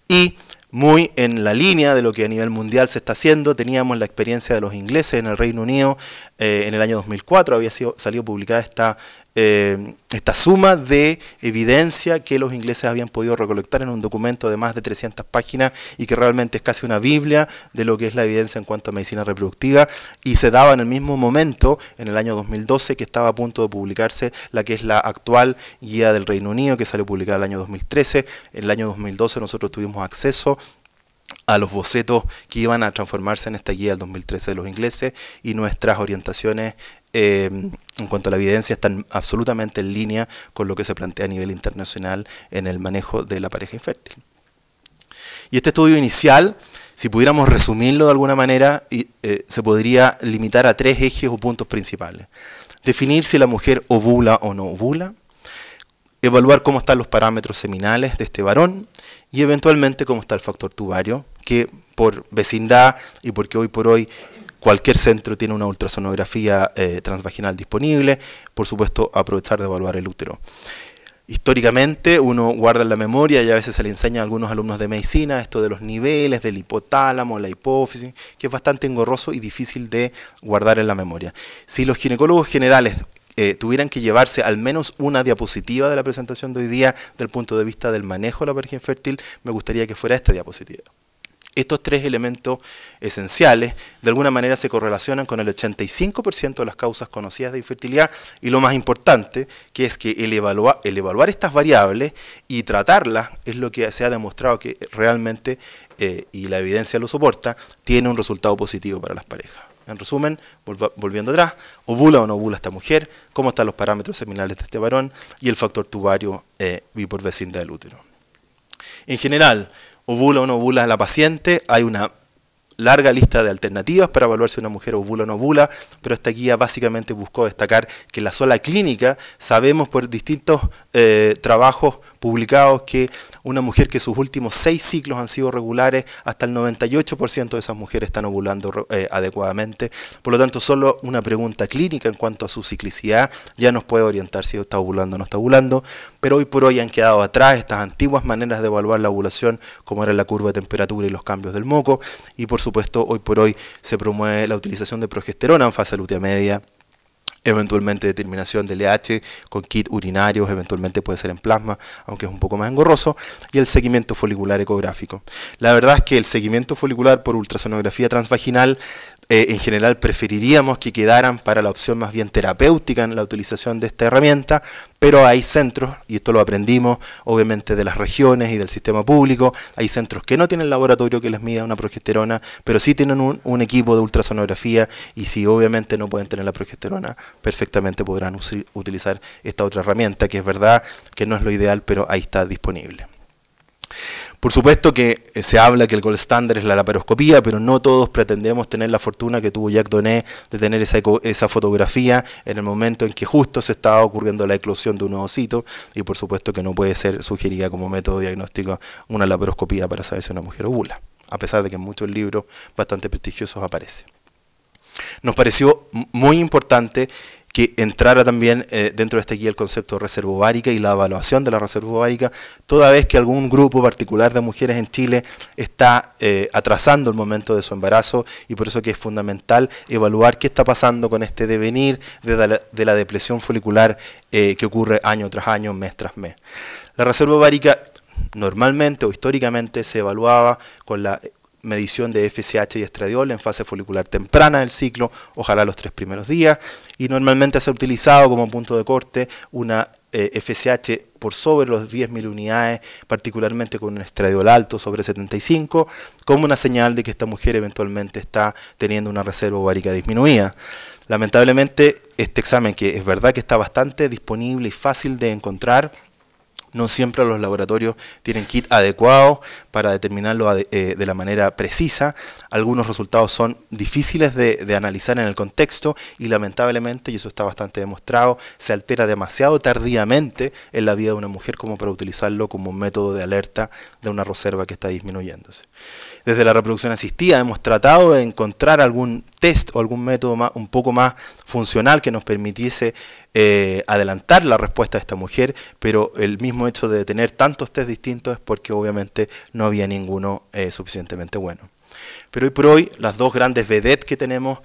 Y muy en la línea de lo que a nivel mundial se está haciendo, teníamos la experiencia de los ingleses en el Reino Unido. En el año 2004 había salido publicada esta suma de evidencia que los ingleses habían podido recolectar en un documento de más de 300 páginas y que realmente es casi una biblia de lo que es la evidencia en cuanto a medicina reproductiva, y se daba en el mismo momento, en el año 2012, que estaba a punto de publicarse la que es la actual guía del Reino Unido, que salió publicada en el año 2013. En el año 2012 nosotros tuvimos acceso a los bocetos que iban a transformarse en esta guía del 2013 de los ingleses, y nuestras orientaciones en cuanto a la evidencia están absolutamente en línea con lo que se plantea a nivel internacional en el manejo de la pareja infértil. Y este estudio inicial, si pudiéramos resumirlo de alguna manera, se podría limitar a 3 ejes o puntos principales. Definir si la mujer ovula o no ovula, evaluar cómo están los parámetros seminales de este varón, y eventualmente cómo está el factor tubario, que por vecindad y porque hoy por hoy cualquier centro tiene una ultrasonografía transvaginal disponible, por supuesto aprovechar de evaluar el útero. Históricamente uno guarda en la memoria, y a veces se le enseña a algunos alumnos de medicina, esto de los niveles del hipotálamo, la hipófisis, que es bastante engorroso y difícil de guardar en la memoria. Si los ginecólogos generales tuvieran que llevarse al menos una diapositiva de la presentación de hoy día del punto de vista del manejo de la pareja infértil, me gustaría que fuera esta diapositiva. Estos 3 elementos esenciales de alguna manera se correlacionan con el 85% de las causas conocidas de infertilidad, y lo más importante, que es que el evaluar estas variables y tratarlas es lo que se ha demostrado que realmente, y la evidencia lo soporta, tiene un resultado positivo para las parejas. En resumen, volviendo atrás, ovula o no ovula esta mujer, cómo están los parámetros seminales de este varón y el factor tubario y por vecindad del útero. En general, ovula o no ovula la paciente, hay una larga lista de alternativas para evaluar si una mujer ovula o no ovula, pero esta guía básicamente buscó destacar que en la sola clínica sabemos por distintos trabajos publicados que una mujer que sus últimos 6 ciclos han sido regulares, hasta el 98% de esas mujeres están ovulando adecuadamente. Por lo tanto, solo una pregunta clínica en cuanto a su ciclicidad ya nos puede orientar si está ovulando o no está ovulando, pero hoy por hoy han quedado atrás estas antiguas maneras de evaluar la ovulación, como era la curva de temperatura y los cambios del moco, y por supuesto hoy por hoy se promueve la utilización de progesterona en fase lútea media, eventualmente determinación del LH con kit urinarios, eventualmente puede ser en plasma, aunque es un poco más engorroso, y el seguimiento folicular ecográfico. La verdad es que el seguimiento folicular por ultrasonografía transvaginal en general preferiríamos que quedaran para la opción más bien terapéutica en la utilización de esta herramienta, pero hay centros, y esto lo aprendimos obviamente de las regiones y del sistema público, hay centros que no tienen laboratorio que les mida una progesterona, pero sí tienen un equipo de ultrasonografía, y si obviamente no pueden tener la progesterona, perfectamente podrán utilizar esta otra herramienta, que es verdad que no es lo ideal, pero ahí está disponible. Por supuesto que se habla que el gold estándar es la laparoscopía, pero no todos pretendemos tener la fortuna que tuvo Jacques Donné de tener esa fotografía en el momento en que justo se estaba ocurriendo la eclosión de un ovocito, y por supuesto que no puede ser sugerida como método diagnóstico una laparoscopía para saber si una mujer ovula, a pesar de que en muchos libros bastante prestigiosos aparece. Nos pareció muy importante que entrara también dentro de esta guía el concepto de reserva ovárica y la evaluación de la reserva ovárica, toda vez que algún grupo particular de mujeres en Chile está atrasando el momento de su embarazo, y por eso que es fundamental evaluar qué está pasando con este devenir de la depresión folicular que ocurre año tras año, mes tras mes. La reserva ovárica normalmente o históricamente se evaluaba con la medición de FSH y estradiol en fase folicular temprana del ciclo, ojalá los 3 primeros días, y normalmente se ha utilizado como punto de corte una FSH por sobre los 10.000 unidades, particularmente con un estradiol alto sobre 75, como una señal de que esta mujer eventualmente está teniendo una reserva ovárica disminuida. Lamentablemente, este examen, que es verdad que está bastante disponible y fácil de encontrar, no siempre los laboratorios tienen kit adecuados para determinarlo de la manera precisa. Algunos resultados son difíciles de analizar en el contexto y lamentablemente, y eso está bastante demostrado, se altera demasiado tardíamente en la vida de una mujer como para utilizarlo como un método de alerta de una reserva que está disminuyéndose. Desde la reproducción asistida hemos tratado de encontrar algún test o algún método un poco más funcional que nos permitiese adelantar la respuesta de esta mujer, pero el mismo hecho de tener tantos test distintos es porque obviamente no había ninguno suficientemente bueno. Pero hoy por hoy las dos grandes vedettes que tenemos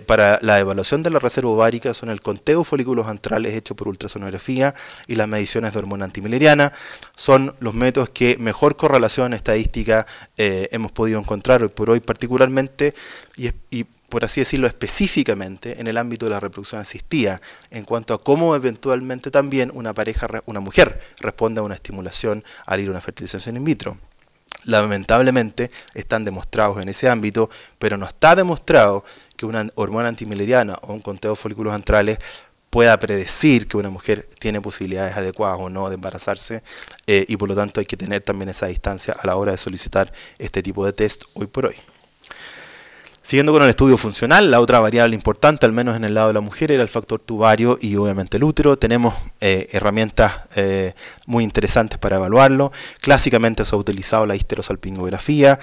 para la evaluación de la reserva ovárica son el conteo de folículos antrales hecho por ultrasonografía y las mediciones de hormona antimileriana. Son los métodos que mejor correlación estadística hemos podido encontrar hoy por hoy, particularmente y por así decirlo específicamente en el ámbito de la reproducción asistida, en cuanto a cómo eventualmente también una mujer responde a una estimulación al ir a una fertilización in vitro. Lamentablemente están demostrados en ese ámbito, pero no está demostrado que una hormona antimileriana o un conteo de folículos antrales pueda predecir que una mujer tiene posibilidades adecuadas o no de embarazarse, y por lo tanto hay que tener también esa distancia a la hora de solicitar este tipo de test hoy por hoy. Siguiendo con el estudio funcional, la otra variable importante, al menos en el lado de la mujer, era el factor tubario y obviamente el útero. Tenemos herramientas muy interesantes para evaluarlo. Clásicamente se ha utilizado la histerosalpingografía,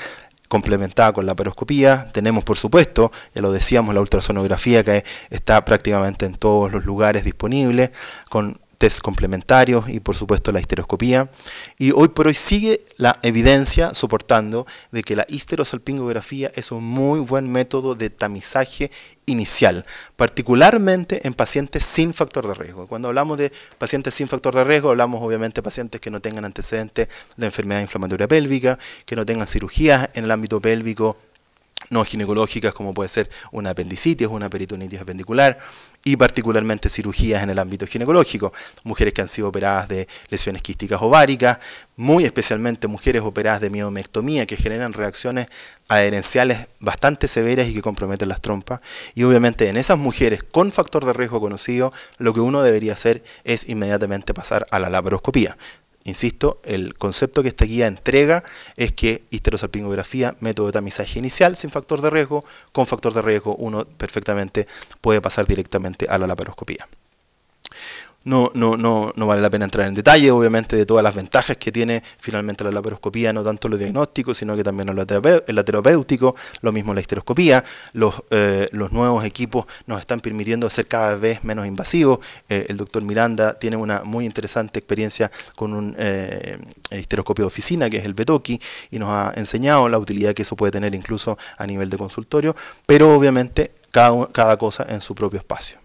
complementada con la laparoscopía. Tenemos, por supuesto, ya lo decíamos, la ultrasonografía, que está prácticamente en todos los lugares disponible, con test complementarios y por supuesto la histeroscopía. Y hoy por hoy sigue la evidencia soportando de que la histerosalpingografía es un muy buen método de tamizaje inicial, particularmente en pacientes sin factor de riesgo. Cuando hablamos de pacientes sin factor de riesgo, hablamos obviamente de pacientes que no tengan antecedentes de enfermedad inflamatoria pélvica, que no tengan cirugías en el ámbito pélvico no ginecológicas, como puede ser una apendicitis o una peritonitis apendicular, y particularmente cirugías en el ámbito ginecológico, mujeres que han sido operadas de lesiones quísticas ováricas, muy especialmente mujeres operadas de miomectomía, que generan reacciones adherenciales bastante severas y que comprometen las trompas. Y obviamente en esas mujeres con factor de riesgo conocido, lo que uno debería hacer es inmediatamente pasar a la laparoscopía. Insisto, el concepto que esta guía entrega es que histerosalpingografía, método de tamizaje inicial sin factor de riesgo, con factor de riesgo uno perfectamente puede pasar directamente a la laparoscopía. No vale la pena entrar en detalle, obviamente, de todas las ventajas que tiene finalmente la laparoscopía, no tanto lo diagnóstico, sino que también en lo terapéutico, lo mismo la histeroscopía. Los nuevos equipos nos están permitiendo ser cada vez menos invasivos. El doctor Miranda tiene una muy interesante experiencia con un histeroscopio de oficina, que es el Betoki, y nos ha enseñado la utilidad que eso puede tener incluso a nivel de consultorio, pero obviamente cada cosa en su propio espacio.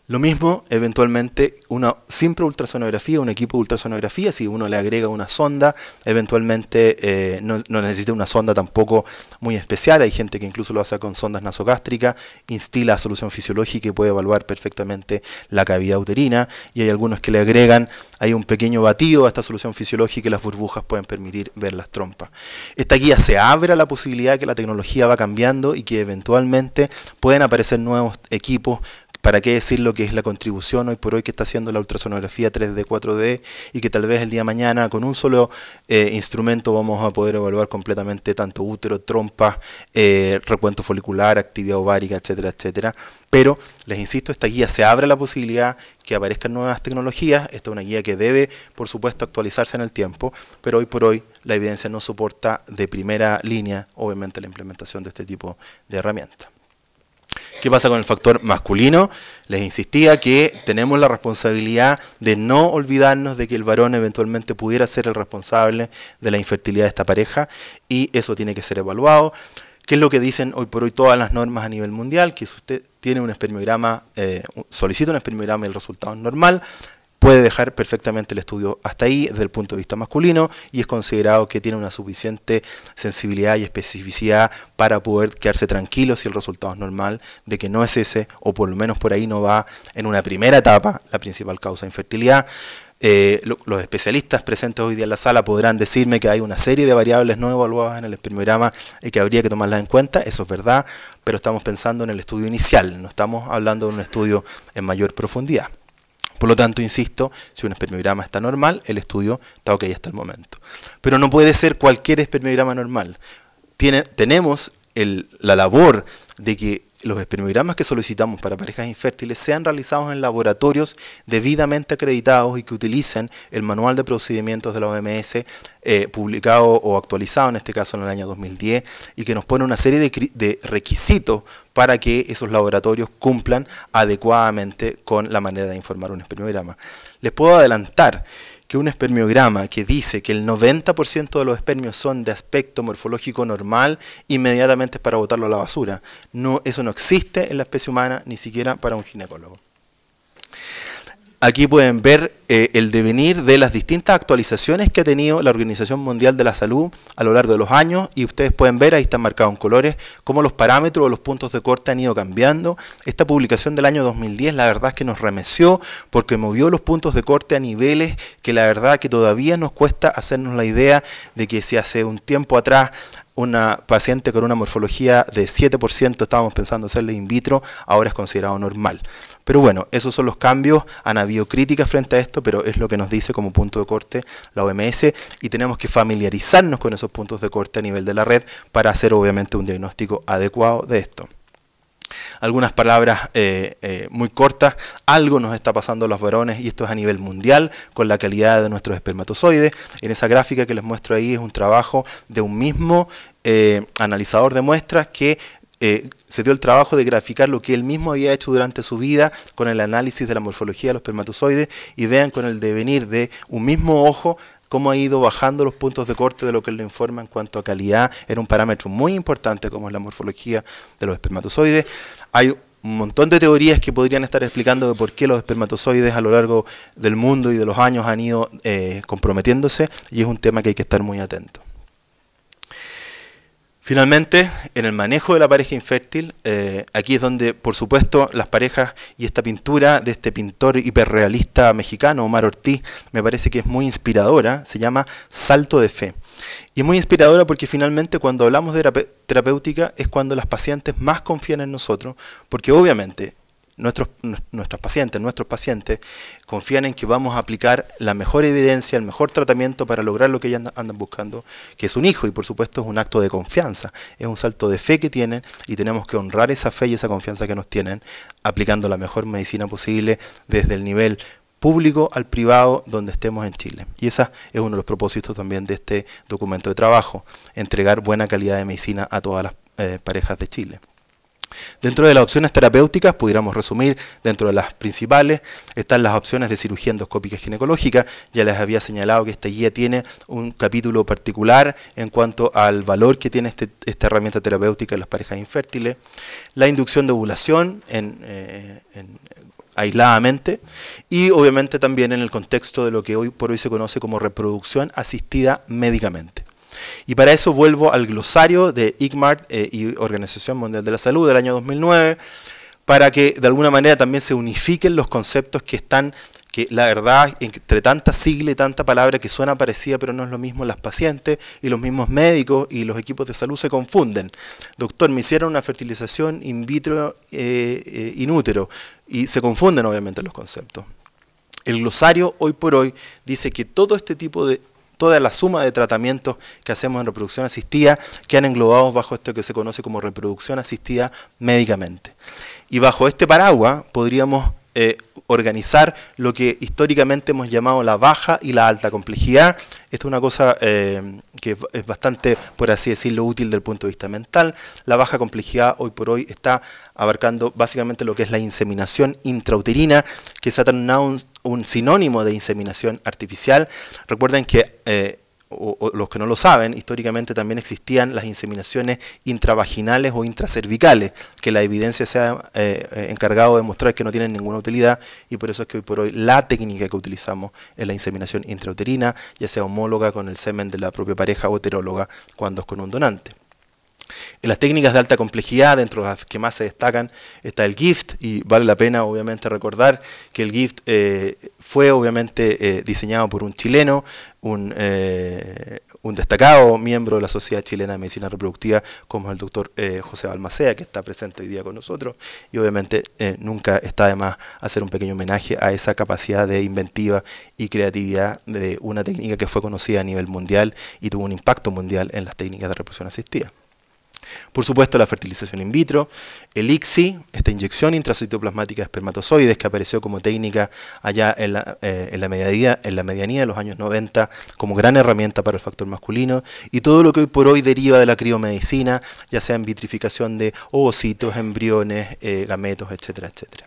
Lo mismo, eventualmente, una simple ultrasonografía, un equipo de ultrasonografía, si uno le agrega una sonda, eventualmente no necesita una sonda tampoco muy especial. Hay gente que incluso lo hace con sondas nasogástricas, instila solución fisiológica y puede evaluar perfectamente la cavidad uterina. Y hay algunos que le agregan, hay un pequeño batido a esta solución fisiológica y las burbujas pueden permitir ver las trompas. Esta guía se abre a la posibilidad que la tecnología va cambiando y que eventualmente pueden aparecer nuevos equipos. ¿Para qué decir lo que es la contribución hoy por hoy que está haciendo la ultrasonografía 3D, 4D, y que tal vez el día de mañana con un solo instrumento vamos a poder evaluar completamente tanto útero, trompa, recuento folicular, actividad ovárica, etcétera, etcétera? Pero, les insisto, esta guía se abre a la posibilidad que aparezcan nuevas tecnologías. Esta es una guía que debe, por supuesto, actualizarse en el tiempo, pero hoy por hoy la evidencia no soporta de primera línea, obviamente, la implementación de este tipo de herramientas. ¿Qué pasa con el factor masculino? Les insistía que tenemos la responsabilidad de no olvidarnos de que el varón eventualmente pudiera ser el responsable de la infertilidad de esta pareja, y eso tiene que ser evaluado. ¿Qué es lo que dicen hoy por hoy todas las normas a nivel mundial? Que si usted tiene un espermiograma, solicita un espermiograma y el resultado es normal, puede dejar perfectamente el estudio hasta ahí desde el punto de vista masculino, y es considerado que tiene una suficiente sensibilidad y especificidad para poder quedarse tranquilo si el resultado es normal, de que no es ese, o por lo menos por ahí no va en una primera etapa la principal causa de infertilidad. Los especialistas presentes hoy día en la sala podrán decirme que hay una serie de variables no evaluadas en el espermiograma y que habría que tomarlas en cuenta. Eso es verdad, pero estamos pensando en el estudio inicial, no estamos hablando de un estudio en mayor profundidad. Por lo tanto, insisto, si un espermiograma está normal, el estudio está ok hasta el momento. Pero no puede ser cualquier espermiograma normal. Tenemos la labor de que los espermiogramas que solicitamos para parejas infértiles sean realizados en laboratorios debidamente acreditados y que utilicen el manual de procedimientos de la OMS, publicado o actualizado en este caso en el año 2010, y que nos pone una serie de requisitos para que esos laboratorios cumplan adecuadamente con la manera de informar un espermiograma. Les puedo adelantar que un espermiograma que dice que el 90% de los espermios son de aspecto morfológico normal, inmediatamente es para botarlo a la basura. No, eso no existe en la especie humana, ni siquiera para un ginecólogo. Aquí pueden ver el devenir de las distintas actualizaciones que ha tenido la Organización Mundial de la Salud a lo largo de los años, y ustedes pueden ver, ahí están marcados en colores, cómo los parámetros o los puntos de corte han ido cambiando. Esta publicación del año 2010 la verdad es que nos remeció, porque movió los puntos de corte a niveles que la verdad que todavía nos cuesta hacernos la idea de que si hace un tiempo atrás una paciente con una morfología de 7% estábamos pensando hacerle in vitro, ahora es considerado normal. Pero bueno, esos son los cambios, han habido críticas frente a esto, pero es lo que nos dice como punto de corte la OMS, y tenemos que familiarizarnos con esos puntos de corte a nivel de la red para hacer obviamente un diagnóstico adecuado de esto. Algunas palabras muy cortas. Algo nos está pasando a los varones, y esto es a nivel mundial, con la calidad de nuestros espermatozoides. En esa gráfica que les muestro ahí es un trabajo de un mismo analizador de muestras que se dio el trabajo de graficar lo que él mismo había hecho durante su vida con el análisis de la morfología de los espermatozoides, y vean con el devenir de un mismo ojo cómo ha ido bajando los puntos de corte de lo que él le informa en cuanto a calidad. Era un parámetro muy importante como es la morfología de los espermatozoides. Hay un montón de teorías que podrían estar explicando de por qué los espermatozoides a lo largo del mundo y de los años han ido comprometiéndose, y es un tema que hay que estar muy atento. Finalmente, en el manejo de la pareja infértil, aquí es donde, por supuesto, las parejas y esta pintura de este pintor hiperrealista mexicano, Omar Ortiz, me parece que es muy inspiradora, se llama Salto de Fe. Y es muy inspiradora porque finalmente cuando hablamos de terapéutica es cuando las pacientes más confían en nosotros, porque obviamente nuestros pacientes confían en que vamos a aplicar la mejor evidencia, el mejor tratamiento para lograr lo que ellas andan buscando, que es un hijo, y por supuesto es un acto de confianza, es un salto de fe que tienen, y tenemos que honrar esa fe y esa confianza que nos tienen, aplicando la mejor medicina posible desde el nivel público al privado donde estemos en Chile. Y ese es uno de los propósitos también de este documento de trabajo, entregar buena calidad de medicina a todas las parejas de Chile. Dentro de las opciones terapéuticas, pudiéramos resumir, dentro de las principales, están las opciones de cirugía endoscópica ginecológica. Ya les había señalado que esta guía tiene un capítulo particular en cuanto al valor que tiene esta herramienta terapéutica en las parejas infértiles. La inducción de ovulación aisladamente, y obviamente también en el contexto de lo que hoy por hoy se conoce como reproducción asistida médicamente. Y para eso vuelvo al glosario de ICMAR y Organización Mundial de la Salud del año 2009, para que de alguna manera también se unifiquen los conceptos que la verdad, entre tanta sigla y tanta palabra que suena parecida pero no es lo mismo, las pacientes y los mismos médicos y los equipos de salud se confunden. Doctor, me hicieron una fertilización in vitro in útero, y se confunden obviamente los conceptos. El glosario hoy por hoy dice que toda la suma de tratamientos que hacemos en reproducción asistida quedan englobados bajo esto que se conoce como reproducción asistida médicamente. Y bajo este paraguas podríamos organizar lo que históricamente hemos llamado la baja y la alta complejidad. Esto es una cosa que es bastante, por así decirlo, útil desde el punto de vista mental. La baja complejidad hoy por hoy está abarcando básicamente lo que es la inseminación intrauterina, que se ha tornado un sinónimo de inseminación artificial. Recuerden que o los que no lo saben, históricamente también existían las inseminaciones intravaginales o intracervicales, que la evidencia se ha encargado de demostrar que no tienen ninguna utilidad, y por eso es que hoy por hoy la técnica que utilizamos es la inseminación intrauterina, ya sea homóloga con el semen de la propia pareja o heteróloga cuando es con un donante. En las técnicas de alta complejidad, dentro de las que más se destacan, está el GIFT, y vale la pena obviamente recordar que el GIFT fue obviamente diseñado por un chileno, un destacado miembro de la Sociedad Chilena de Medicina Reproductiva, como es el doctor José Balmaceda, que está presente hoy día con nosotros, y obviamente nunca está de más hacer un pequeño homenaje a esa capacidad de inventiva y creatividad de una técnica que fue conocida a nivel mundial y tuvo un impacto mundial en las técnicas de reproducción asistida. Por supuesto, la fertilización in vitro, el ICSI, esta inyección intracitoplasmática de espermatozoides que apareció como técnica allá en la medianía de los años 90 como gran herramienta para el factor masculino, y todo lo que hoy por hoy deriva de la criomedicina, ya sea en vitrificación de ovocitos, embriones, gametos, etcétera, etcétera.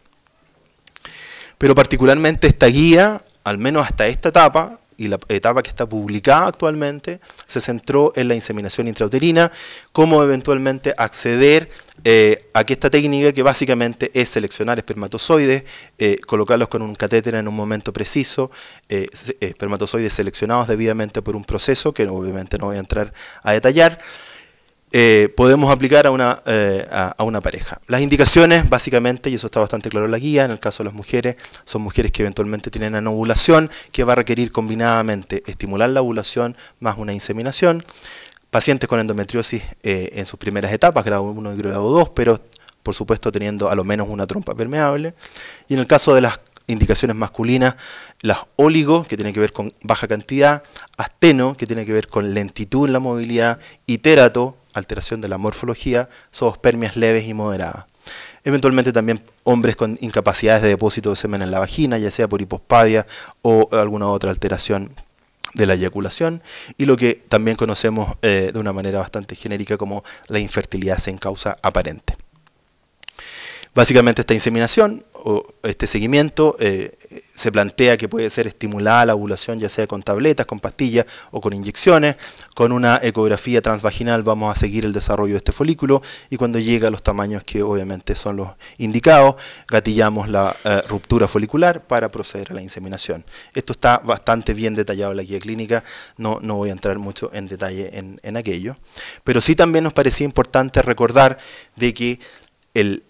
Pero particularmente esta guía, al menos hasta esta etapa, y la etapa que está publicada actualmente, se centró en la inseminación intrauterina, cómo eventualmente acceder a que esta técnica, que básicamente es seleccionar espermatozoides, colocarlos con un catéter en un momento preciso, espermatozoides seleccionados debidamente por un proceso que obviamente no voy a entrar a detallar, podemos aplicar a una pareja. Las indicaciones, básicamente, y eso está bastante claro en la guía, en el caso de las mujeres, son mujeres que eventualmente tienen anovulación, que va a requerir combinadamente estimular la ovulación más una inseminación. Pacientes con endometriosis en sus primeras etapas, grado 1 y grado 2, pero por supuesto teniendo a lo menos una trompa permeable. Y en el caso de las indicaciones masculinas, las oligo, que tienen que ver con baja cantidad, asteno, que tiene que ver con lentitud en la movilidad, y terato, alteración de la morfología, zoospermias leves y moderadas. Eventualmente también hombres con incapacidades de depósito de semen en la vagina, ya sea por hipospadia o alguna otra alteración de la eyaculación, y lo que también conocemos de una manera bastante genérica como la infertilidad sin causa aparente. Básicamente esta inseminación o este seguimiento se plantea que puede ser estimulada la ovulación, ya sea con tabletas, con pastillas o con inyecciones. Con una ecografía transvaginal vamos a seguir el desarrollo de este folículo, y cuando llega a los tamaños que obviamente son los indicados, gatillamos la ruptura folicular para proceder a la inseminación. Esto está bastante bien detallado en la guía clínica, no voy a entrar mucho en detalle en aquello, pero sí también nos parecía importante recordar de que el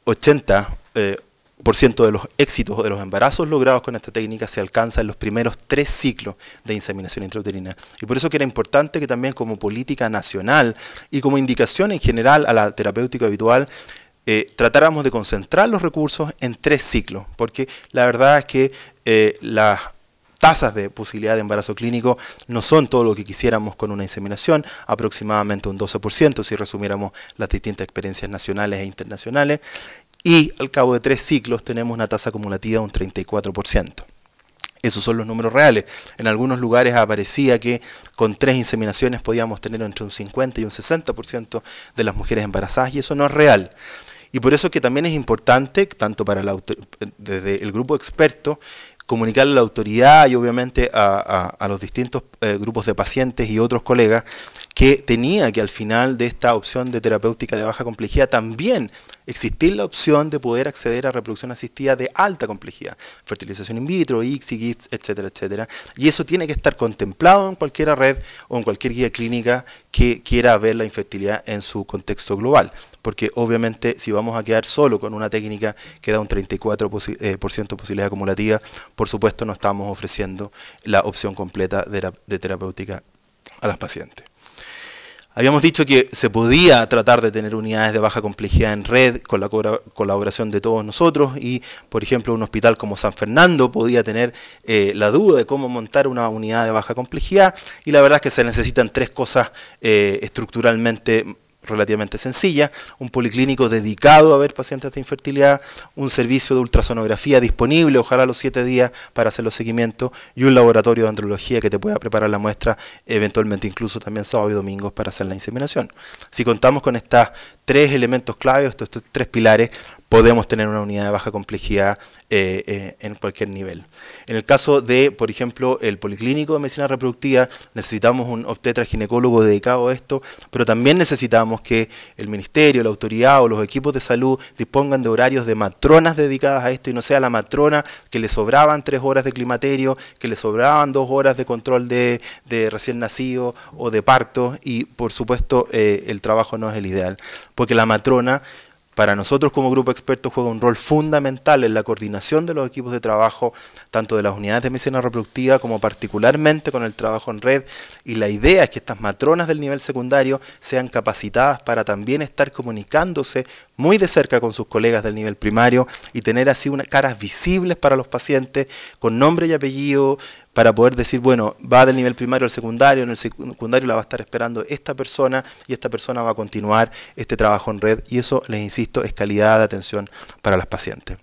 80% de los éxitos o de los embarazos logrados con esta técnica se alcanza en los primeros 3 ciclos de inseminación intrauterina. Y por eso que era importante que también como política nacional y como indicación en general a la terapéutica habitual, tratáramos de concentrar los recursos en 3 ciclos, porque la verdad es que las tasas de posibilidad de embarazo clínico no son todo lo que quisiéramos con una inseminación, aproximadamente un 12% si resumiéramos las distintas experiencias nacionales e internacionales, y al cabo de 3 ciclos tenemos una tasa acumulativa de un 34%. Esos son los números reales. En algunos lugares aparecía que con 3 inseminaciones podíamos tener entre un 50 y un 60% de las mujeres embarazadas, y eso no es real. Y por eso que también es importante, tanto para desde el grupo experto, comunicarle a la autoridad y obviamente a los distintos grupos de pacientes y otros colegas que tenía que al final de esta opción de terapéutica de baja complejidad también existir la opción de poder acceder a reproducción asistida de alta complejidad, fertilización in vitro, ICSI, GIFT, etcétera, etcétera. Y eso tiene que estar contemplado en cualquier red o en cualquier guía clínica que quiera ver la infertilidad en su contexto global. Porque obviamente si vamos a quedar solo con una técnica que da un 34% posibilidad acumulativa, por supuesto no estamos ofreciendo la opción completa de terapéutica a las pacientes. Habíamos dicho que se podía tratar de tener unidades de baja complejidad en red con la colaboración de todos nosotros, y por ejemplo un hospital como San Fernando podía tener la duda de cómo montar una unidad de baja complejidad, y la verdad es que se necesitan 3 cosas estructuralmente relativamente sencilla, un policlínico dedicado a ver pacientes de infertilidad, un servicio de ultrasonografía disponible, ojalá a los 7 días para hacer los seguimientos, y un laboratorio de andrología que te pueda preparar la muestra, eventualmente incluso también sábado y domingos para hacer la inseminación. Si contamos con estos 3 elementos clave, estos 3 pilares, podemos tener una unidad de baja complejidad en cualquier nivel. En el caso de, por ejemplo, el policlínico de medicina reproductiva, necesitamos un obstetra ginecólogo dedicado a esto, pero también necesitamos que el ministerio, la autoridad o los equipos de salud dispongan de horarios de matronas dedicadas a esto y no sea la matrona que le sobraban 3 horas de climaterio, que le sobraban 2 horas de control de recién nacido o de parto, y por supuesto el trabajo no es el ideal, porque la matrona, para nosotros como grupo experto, juega un rol fundamental en la coordinación de los equipos de trabajo, tanto de las unidades de medicina reproductiva como particularmente con el trabajo en red. Y la idea es que estas matronas del nivel secundario sean capacitadas para también estar comunicándose muy de cerca con sus colegas del nivel primario y tener así caras visibles para los pacientes, con nombre y apellido, para poder decir, bueno, va del nivel primario al secundario, en el secundario la va a estar esperando esta persona y esta persona va a continuar este trabajo en red, y eso, les insisto, es calidad de atención para las pacientes.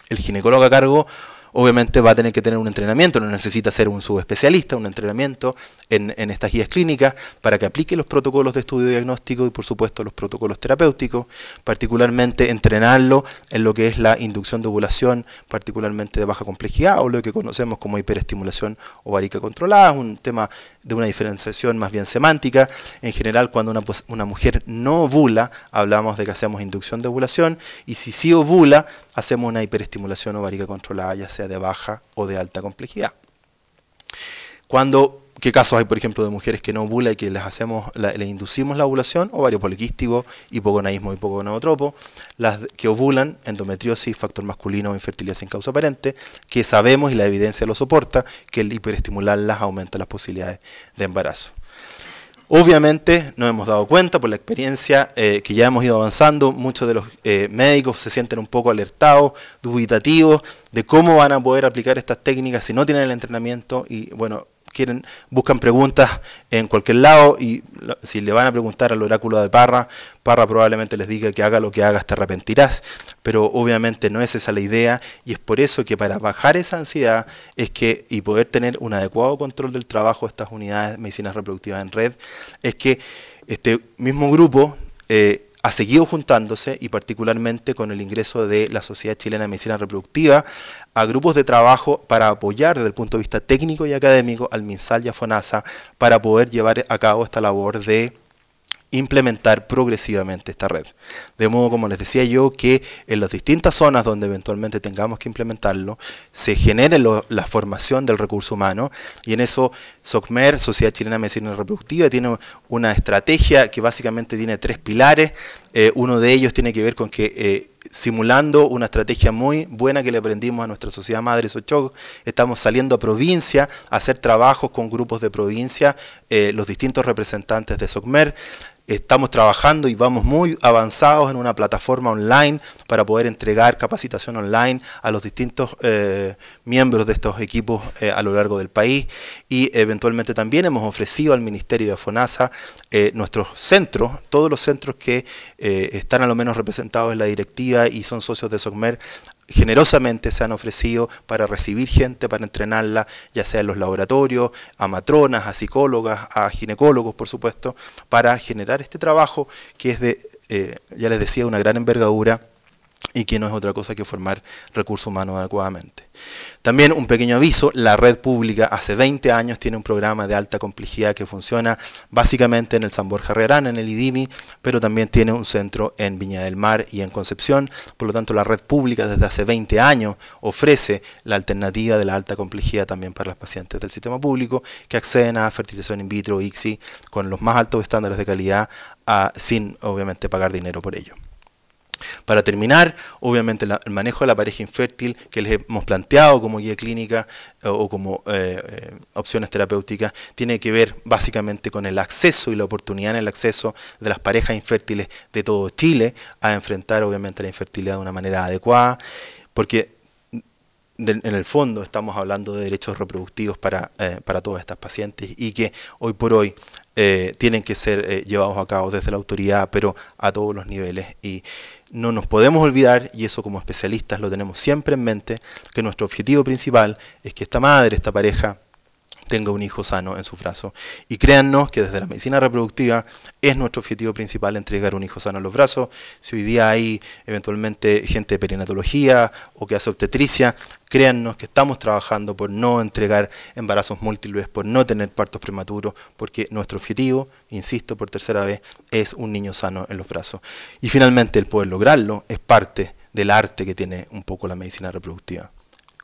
El ginecólogo a cargo obviamente va a tener que tener un entrenamiento, no necesita ser un subespecialista, un entrenamiento en estas guías clínicas para que aplique los protocolos de estudio diagnóstico y por supuesto los protocolos terapéuticos, particularmente entrenarlo en lo que es la inducción de ovulación, particularmente de baja complejidad, o lo que conocemos como hiperestimulación ovárica controlada, es un tema de una diferenciación más bien semántica. En general, cuando una mujer no ovula, hablamos de que hacemos inducción de ovulación, y si sí ovula, hacemos una hiperestimulación ovárica controlada, ya sea de baja o de alta complejidad. ¿Qué casos hay, por ejemplo, de mujeres que no ovulan y que les inducimos la ovulación? Ovario poliquístico, hipogonaísmo, hipogonadotropo. Las que ovulan, endometriosis, factor masculino o infertilidad sin causa aparente, que sabemos y la evidencia lo soporta, que el hiperestimularlas aumenta las posibilidades de embarazo. Obviamente nos hemos dado cuenta por la experiencia que ya hemos ido avanzando, muchos de los médicos se sienten un poco alertados, dubitativos de cómo van a poder aplicar estas técnicas si no tienen el entrenamiento, y bueno, buscan preguntas en cualquier lado, y si le van a preguntar al oráculo de Parra probablemente les diga que haga lo que hagas te arrepentirás, pero obviamente no es esa la idea, y es por eso que para bajar esa ansiedad y poder tener un adecuado control del trabajo de estas unidades de medicina reproductiva en red, es que este mismo grupo ha seguido juntándose, y particularmente con el ingreso de la Sociedad Chilena de Medicina Reproductiva a grupos de trabajo para apoyar desde el punto de vista técnico y académico al MinSal y a FONASA para poder llevar a cabo esta labor de implementar progresivamente esta red. De modo, como les decía yo, que en las distintas zonas donde eventualmente tengamos que implementarlo, se genere la formación del recurso humano, y en eso SOCMER, Sociedad Chilena de Medicina Reproductiva, tiene una estrategia que básicamente tiene 3 pilares. Uno de ellos tiene que ver con que, simulando una estrategia muy buena que le aprendimos a nuestra sociedad madre Sochog, estamos saliendo a provincia a hacer trabajos con grupos de provincia, los distintos representantes de SOCMER. Estamos trabajando y vamos muy avanzados en una plataforma online para poder entregar capacitación online a los distintos miembros de estos equipos a lo largo del país, y eventualmente también hemos ofrecido al Ministerio de FONASA nuestros centros, todos los centros que están a lo menos representados en la directiva y son socios de SOCMER, generosamente se han ofrecido para recibir gente, para entrenarla, ya sea en los laboratorios, a matronas, a psicólogas, a ginecólogos, por supuesto, para generar este trabajo que es de, ya les decía, una gran envergadura, y que no es otra cosa que formar recursos humanos adecuadamente. También un pequeño aviso: la red pública hace 20 años tiene un programa de alta complejidad que funciona básicamente en el San Borja Herrerán, en el IDIMI, pero también tiene un centro en Viña del Mar y en Concepción. Por lo tanto, la red pública desde hace 20 años ofrece la alternativa de la alta complejidad también para los pacientes del sistema público que acceden a fertilización in vitro, ICSI, con los más altos estándares de calidad, sin obviamente pagar dinero por ello. Para terminar, obviamente el manejo de la pareja infértil que les hemos planteado como guía clínica o como opciones terapéuticas tiene que ver básicamente con el acceso y la oportunidad en el acceso de las parejas infértiles de todo Chile a enfrentar obviamente la infertilidad de una manera adecuada, porque en el fondo estamos hablando de derechos reproductivos para todas estas pacientes, y que hoy por hoy tienen que ser llevados a cabo desde la autoridad, pero a todos los niveles. Y no nos podemos olvidar, y eso como especialistas lo tenemos siempre en mente, que nuestro objetivo principal es que esta madre, esta pareja, tenga un hijo sano en sus brazos. Y créannos que desde la medicina reproductiva es nuestro objetivo principal entregar un hijo sano en los brazos. Si hoy día hay eventualmente gente de perinatología o que hace obstetricia, créannos que estamos trabajando por no entregar embarazos múltiples, por no tener partos prematuros, porque nuestro objetivo, insisto por tercera vez, es un niño sano en los brazos. Y finalmente el poder lograrlo es parte del arte que tiene un poco la medicina reproductiva.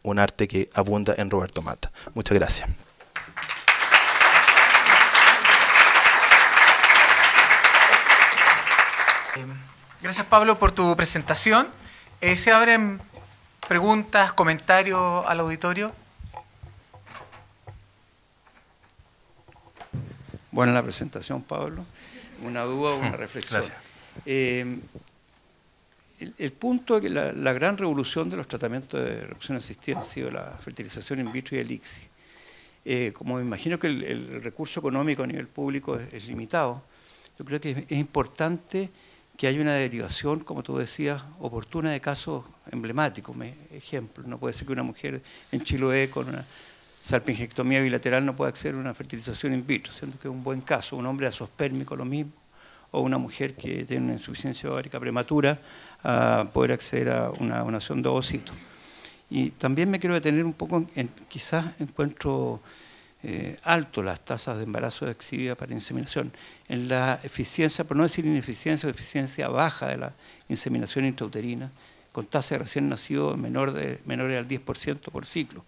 Un arte que abunda en Roberto Mata. Muchas gracias. Gracias, Pablo, por tu presentación. ¿Se abren preguntas, comentarios al auditorio? Buena la presentación, Pablo. ¿Una duda o una reflexión? Gracias. El punto es que la gran revolución de los tratamientos de reproducción asistida ha sido la fertilización in vitro y el ICSI. Como me imagino que el recurso económico a nivel público es limitado, yo creo que es importante que haya una derivación, como tú decías, oportuna de casos emblemáticos. Ejemplo, no puede ser que una mujer en Chiloé con una salpingectomía bilateral no pueda acceder a una fertilización in vitro, siendo que es un buen caso. Un hombre azospérmico lo mismo, o una mujer que tiene una insuficiencia ovárica prematura a poder acceder a una donación de ovocitos. Y también me quiero detener un poco quizás encuentro alto las tasas de embarazo exhibidas para inseminación, en la eficiencia, por no decir ineficiencia o eficiencia baja de la inseminación intrauterina, con tasa de recién nacidos menores al 10% por ciclo,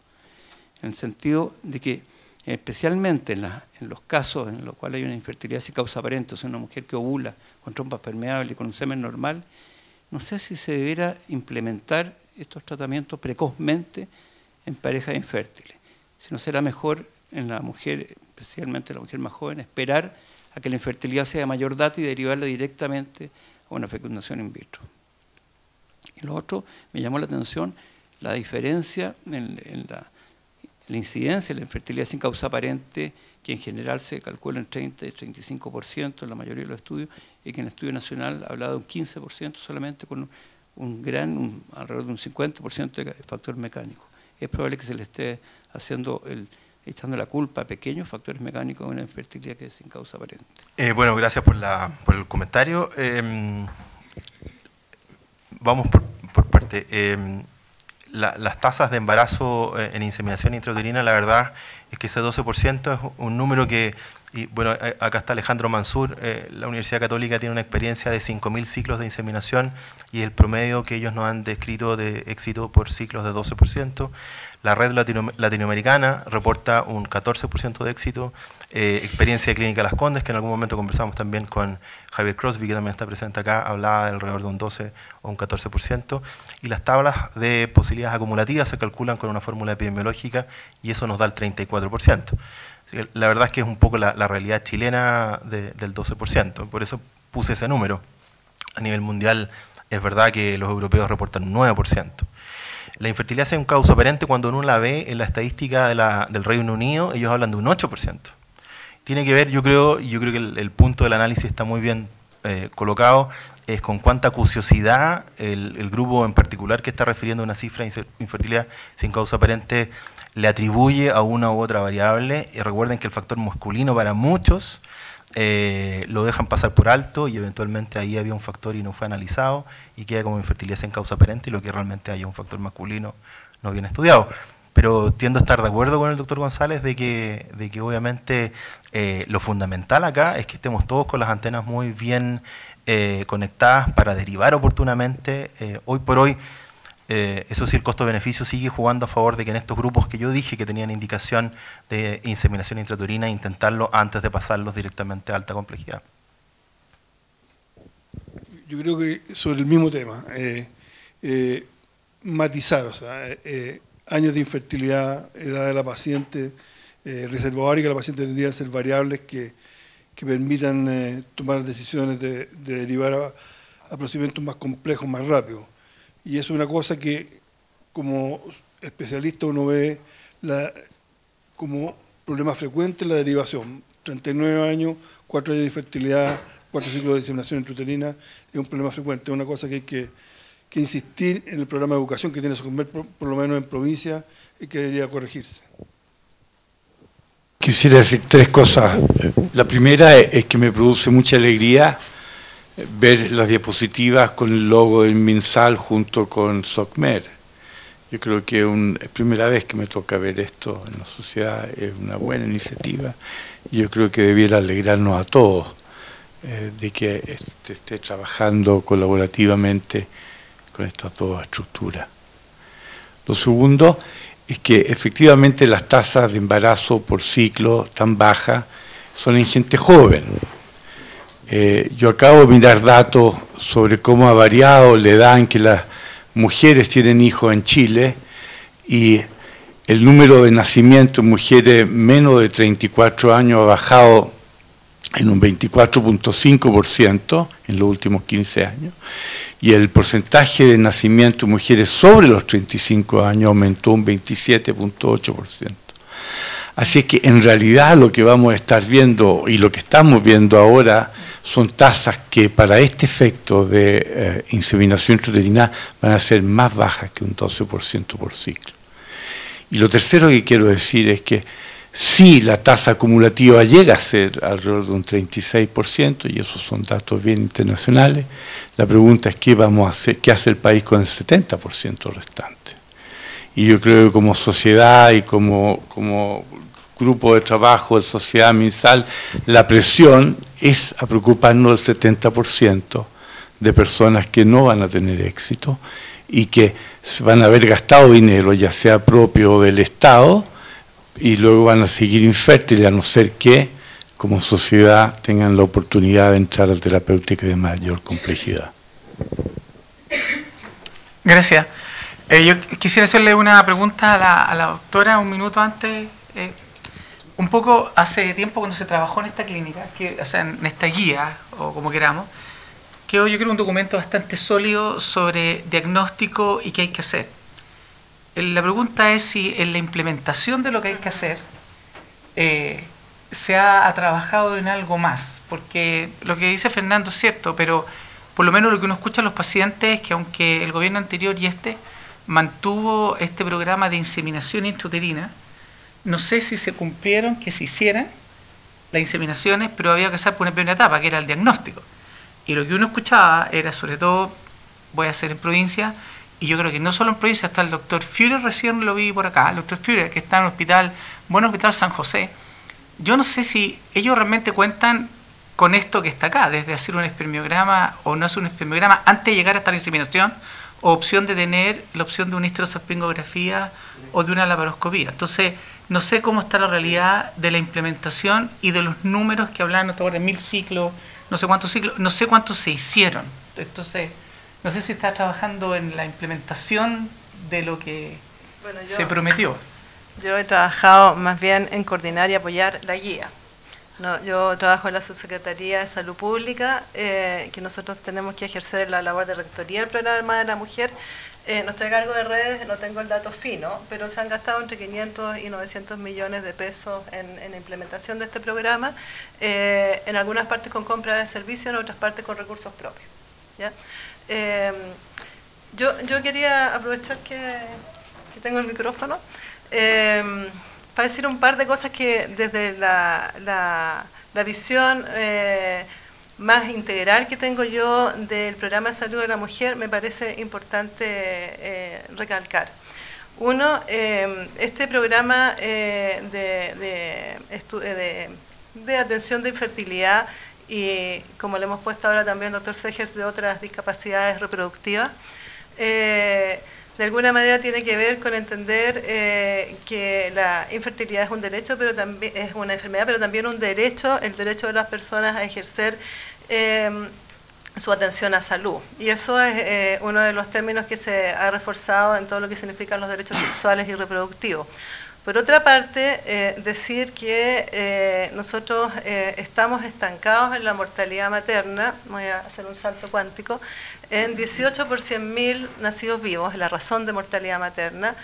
en el sentido de que especialmente en los casos en los cuales hay una infertilidad sin causa aparente, o sea, una mujer que ovula con trompas permeables y con un semen normal, no sé si se debiera implementar estos tratamientos precozmente en parejas infértiles, si no será mejor en la mujer, especialmente la mujer más joven, esperar a que la infertilidad sea de mayor data y derivarla directamente a una fecundación in vitro. Y lo otro, me llamó la atención la diferencia en la incidencia de la infertilidad sin causa aparente, que en general se calcula en 30 y 35% en la mayoría de los estudios, y que en el estudio nacional ha hablado de un 15% solamente, con alrededor de un 50% de factor mecánico. Es probable que se le esté echando la culpa a pequeños factores mecánicos de una infertilidad que es sin causa aparente. Bueno, gracias por el comentario. Vamos por parte. Las tasas de embarazo en inseminación intrauterina, la verdad es que ese 12% es un número que, y bueno, acá está Alejandro Mansur, la Universidad Católica tiene una experiencia de 5.000 ciclos de inseminación y el promedio que ellos nos han descrito de éxito por ciclos de 12%. La red latinoamericana reporta un 14% de éxito. Experiencia clínica Las Condes, que en algún momento conversamos también con Javier Crosby, que también está presente acá, hablaba de alrededor de un 12 o un 14%. Y las tablas de posibilidades acumulativas se calculan con una fórmula epidemiológica y eso nos da el 34%. Así que la verdad es que es un poco la realidad chilena del 12%. Por eso puse ese número. A nivel mundial es verdad que los europeos reportan un 9%. La infertilidad sin causa aparente, cuando uno la ve en la estadística del Reino Unido, ellos hablan de un 8%. Tiene que ver, yo creo que el punto del análisis está muy bien colocado, es con cuánta acuciosidad el grupo en particular que está refiriendo a una cifra de infertilidad sin causa aparente le atribuye a una u otra variable. Y recuerden que el factor masculino para muchos lo dejan pasar por alto y eventualmente ahí había un factor y no fue analizado y queda como infertilidad sin causa aparente y lo que realmente hay un factor masculino no bien estudiado. Pero tiendo a estar de acuerdo con el doctor González de que obviamente lo fundamental acá es que estemos todos con las antenas muy bien conectadas para derivar oportunamente. Hoy por hoy, eso sí, el costo-beneficio sigue jugando a favor de que en estos grupos que yo dije que tenían indicación de inseminación intrauterina, intentarlo antes de pasarlos directamente a alta complejidad. Yo creo que sobre el mismo tema, matizar, o sea, años de infertilidad, edad de la paciente, reserva ovárica de la paciente tendrían que ser variables que permitan tomar decisiones de derivar a procedimientos más complejos, más rápidos. Y eso es una cosa que como especialista uno ve como problema frecuente en la derivación. 39 años, 4 años de infertilidad, 4 ciclos de diseminación intrauterina, es un problema frecuente, es una cosa que hay que insistir en el programa de educación que tiene Socomer, por lo menos en provincia, y que debería corregirse. Quisiera decir 3 cosas. La primera es que me produce mucha alegría ver las diapositivas con el logo del MinSal junto con SOCMER. Yo creo que es primera vez que me toca ver esto en la sociedad, es una buena iniciativa. Yo creo que debiera alegrarnos a todos de que esté trabajando colaborativamente con estas 2 estructuras. Lo segundo es que efectivamente las tasas de embarazo por ciclo tan bajas son en gente joven. Yo acabo de mirar datos sobre cómo ha variado la edad en que las mujeres tienen hijos en Chile y el número de nacimientos en mujeres menos de 34 años ha bajado en un 24.5% en los últimos 15 años y el porcentaje de nacimiento de mujeres sobre los 35 años aumentó un 27.8%. Así es que en realidad lo que vamos a estar viendo y lo que estamos viendo ahora son tasas que para este efecto de inseminación intrauterina van a ser más bajas que un 12% por ciclo. Y lo tercero que quiero decir es que si la tasa acumulativa llega a ser alrededor de un 36%, y esos son datos bien internacionales, la pregunta es qué vamos a hacer, qué hace el país con el 70% restante. Y yo creo que como sociedad y como grupo de trabajo de Sociedad MinSal, la presión es a preocuparnos del 70% de personas que no van a tener éxito y que van a haber gastado dinero, ya sea propio del Estado, y luego van a seguir infértiles, a no ser que, como sociedad, tengan la oportunidad de entrar a terapéutica de mayor complejidad. Gracias. Yo quisiera hacerle una pregunta a la doctora un minuto antes. Un poco hace tiempo cuando se trabajó en esta clínica, o sea, en esta guía, o como queramos, quedó yo creo un documento bastante sólido sobre diagnóstico y qué hay que hacer. La pregunta es si en la implementación de lo que hay que hacer se ha trabajado en algo más, porque lo que dice Fernando es cierto, pero por lo menos lo que uno escucha a los pacientes es que aunque el gobierno anterior y mantuvo este programa de inseminación intrauterina, no sé si se cumplieron que se hicieran las inseminaciones, pero había que hacer por una primera etapa, que era el diagnóstico. Y lo que uno escuchaba era, sobre todo, voy a hacer en provincia, y yo creo que no solo en provincia, está el doctor Führer, recién lo vi por acá, el doctor Führer, que está en el hospital, Hospital San José. Yo no sé si ellos realmente cuentan con esto que está acá, desde hacer un espermiograma o no hacer un espermiograma antes de llegar hasta la inseminación, o opción de tener la opción de una histerosalpingografía o de una laparoscopía. Entonces, no sé cómo está la realidad de la implementación y de los números que hablan, no te acuerdas, 1000 ciclos, no sé cuántos se hicieron. Entonces, no sé si está trabajando en la implementación de lo que se prometió. Yo he trabajado más bien en coordinar y apoyar la guía. No, yo trabajo en la Subsecretaría de Salud Pública, que nosotros tenemos que ejercer la labor de rectoría del programa de la mujer. No estoy a cargo de redes, no tengo el dato fino, pero se han gastado entre 500 y 900 millones de pesos en implementación de este programa, en algunas partes con compra de servicios, en otras partes con recursos propios. ¿Ya? Yo quería aprovechar que tengo el micrófono para decir un par de cosas que desde la visión más integral que tengo yo del programa de salud de la mujer me parece importante recalcar. Uno, este programa de atención de infertilidad y como le hemos puesto ahora también doctor Segers de otras discapacidades reproductivas, de alguna manera tiene que ver con entender que la infertilidad es un derecho, pero también es una enfermedad, pero también un derecho, el derecho de las personas a ejercer su atención a salud. Y eso es uno de los términos que se ha reforzado en todo lo que significan los derechos sexuales y reproductivos. Por otra parte, decir que nosotros estamos estancados en la mortalidad materna, voy a hacer un salto cuántico, en 18 por 100.000 nacidos vivos, la razón de mortalidad materna,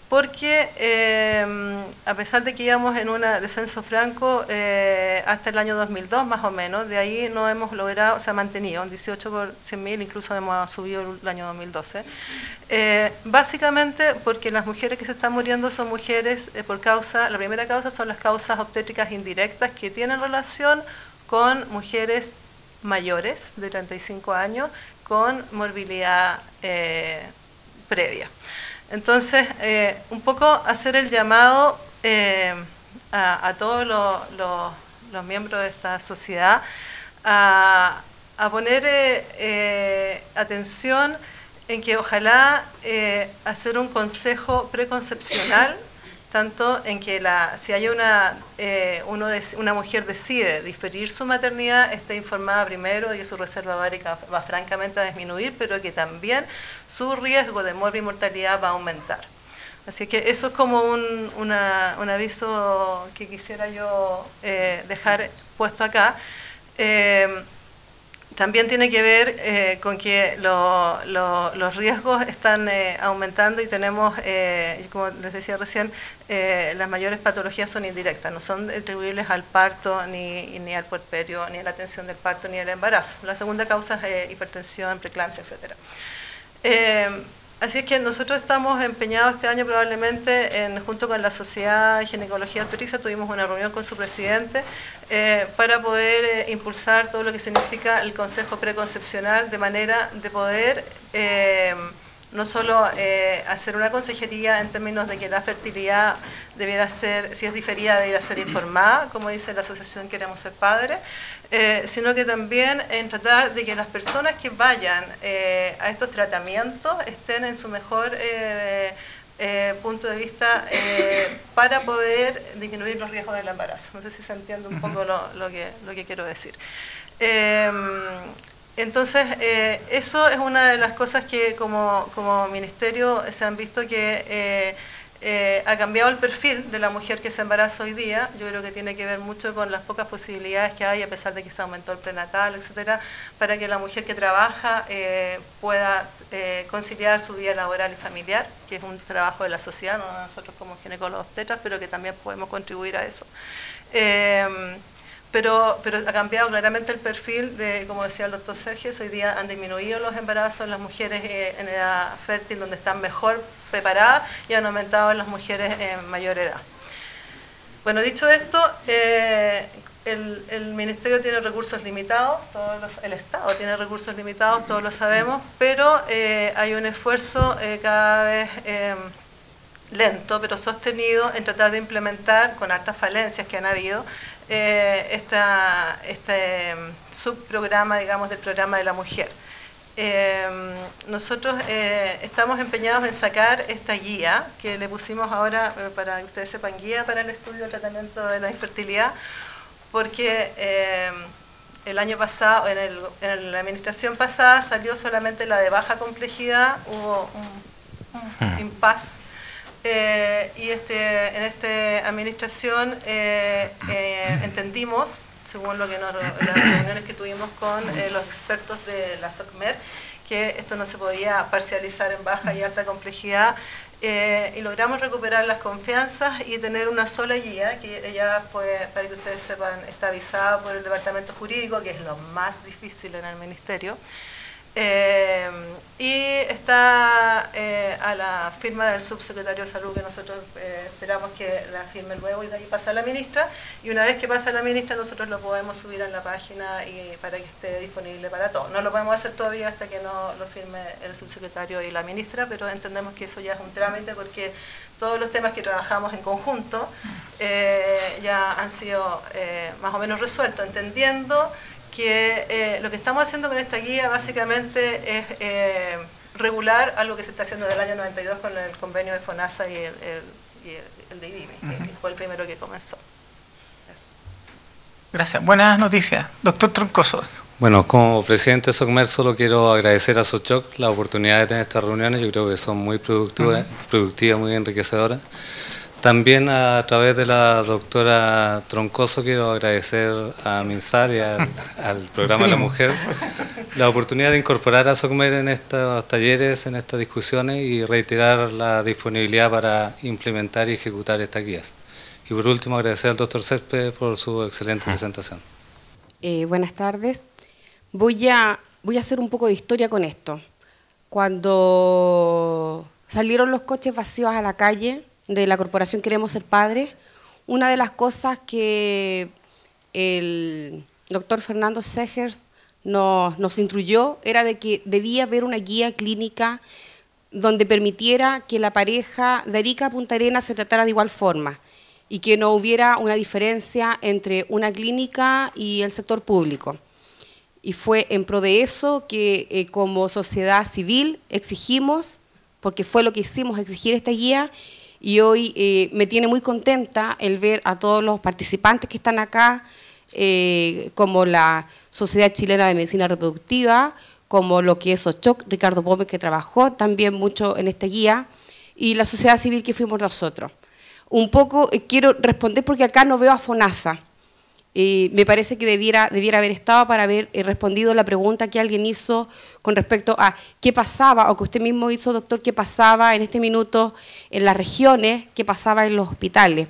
porque a pesar de que íbamos en un descenso franco hasta el año 2002 más o menos, de ahí no hemos logrado, se ha mantenido un 18 por 100.000, incluso hemos subido el año 2012. Básicamente porque las mujeres que se están muriendo son mujeres por causa, la primera causa son las causas obstétricas indirectas que tienen relación con mujeres mayores de 35 años con morbilidad previa. Entonces, un poco hacer el llamado a todos los miembros de esta sociedad a poner atención en que ojalá hacer un consejo preconcepcional, tanto en que si hay una mujer decide diferir su maternidad, esté informada primero y que su reserva ovárica va francamente a disminuir, pero que también su riesgo de muerte y mortalidad va a aumentar. Así que eso es como un aviso que quisiera yo dejar puesto acá. También tiene que ver con que los riesgos están aumentando y tenemos, como les decía recién, las mayores patologías son indirectas, no son atribuibles al parto, ni al puerperio, ni a la atención del parto, ni al embarazo. La segunda causa es hipertensión, preeclampsia, etc. Así es que nosotros estamos empeñados este año probablemente, junto con la Sociedad de Ginecología Obstetricia, tuvimos una reunión con su presidente para poder impulsar todo lo que significa el consejo preconcepcional, de manera de poder no solo hacer una consejería en términos de que la fertilidad debiera ser, si es diferida, debiera ser informada, como dice la asociación Queremos Ser Padres, sino que también en tratar de que las personas que vayan a estos tratamientos estén en su mejor punto de vista para poder disminuir los riesgos del embarazo. No sé si se entiende un poco lo que quiero decir. Entonces, eso es una de las cosas que como ministerio se han visto que ha cambiado el perfil de la mujer que se embaraza hoy día. Yo creo que tiene que ver mucho con las pocas posibilidades que hay, a pesar de que se aumentó el prenatal, etcétera, para que la mujer que trabaja pueda conciliar su vida laboral y familiar, que es un trabajo de la sociedad, no nosotros como ginecólogos obstetras, pero que también podemos contribuir a eso. Pero ha cambiado claramente el perfil de, como decía el doctor Sergio, hoy día han disminuido los embarazos en las mujeres en edad fértil, donde están mejor preparadas, y han aumentado en las mujeres en mayor edad. Bueno, dicho esto, el Ministerio tiene recursos limitados, el Estado tiene recursos limitados, todos lo sabemos, pero hay un esfuerzo cada vez lento, pero sostenido, en tratar de implementar, con hartas falencias que han habido, este subprograma, digamos, del programa de la mujer. Nosotros estamos empeñados en sacar esta guía, que le pusimos ahora, para que ustedes sepan, guía para el estudio del tratamiento de la infertilidad, porque el año pasado, en la administración pasada, salió solamente la de baja complejidad, hubo un impasse. Y en esta administración entendimos, según las reuniones que tuvimos con los expertos de la SOCMER, que esto no se podía parcializar en baja y alta complejidad, y logramos recuperar las confianzas y tener una sola guía, que ya fue, para que ustedes sepan, está avisada por el departamento jurídico, que es lo más difícil en el ministerio. Y está a la firma del subsecretario de Salud, que nosotros esperamos que la firme luego, y de ahí pasa a la ministra, y una vez que pasa a la ministra nosotros lo podemos subir en la página y para que esté disponible para todos. No lo podemos hacer todavía hasta que no lo firme el subsecretario y la ministra, pero entendemos que eso ya es un trámite, porque todos los temas que trabajamos en conjunto ya han sido más o menos resueltos, entendiendo que lo que estamos haciendo con esta guía básicamente es regular algo que se está haciendo desde el año 92 con el convenio de FONASA y el de IDIME, que fue el primero que comenzó. Eso. Gracias. Buenas noticias. Doctor Troncoso. Bueno, como presidente de SOCMER solo quiero agradecer a SOCHOC la oportunidad de tener estas reuniones. Yo creo que son muy productivas, muy enriquecedoras. También a través de la doctora Troncoso quiero agradecer a MinSal y al programa de la mujer la oportunidad de incorporar a SOCMER en estos talleres, en estas discusiones y reiterar la disponibilidad para implementar y ejecutar estas guías. Y por último, agradecer al doctor Céspedes por su excelente presentación. Buenas tardes. Voy a hacer un poco de historia con esto. Cuando salieron los coches vacíos a la calle de la Corporación Queremos Ser Padres, una de las cosas que el doctor Fernando Segers nos instruyó era de que debía haber una guía clínica donde permitiera que la pareja de Arica a Punta Arenas se tratara de igual forma y que no hubiera una diferencia entre una clínica y el sector público. Y fue en pro de eso que como sociedad civil exigimos, porque fue lo que hicimos, exigir esta guía, y hoy me tiene muy contenta el ver a todos los participantes que están acá, como la Sociedad Chilena de Medicina Reproductiva, como lo que es OCHOC, Ricardo Gómez, que trabajó también mucho en esta guía, y la sociedad civil que fuimos nosotros. Un poco quiero responder porque acá no veo a FONASA. Me parece que debiera haber estado para haber respondido la pregunta que alguien hizo con respecto a qué pasaba, o que usted mismo hizo, doctor, qué pasaba en este minuto en las regiones, qué pasaba en los hospitales.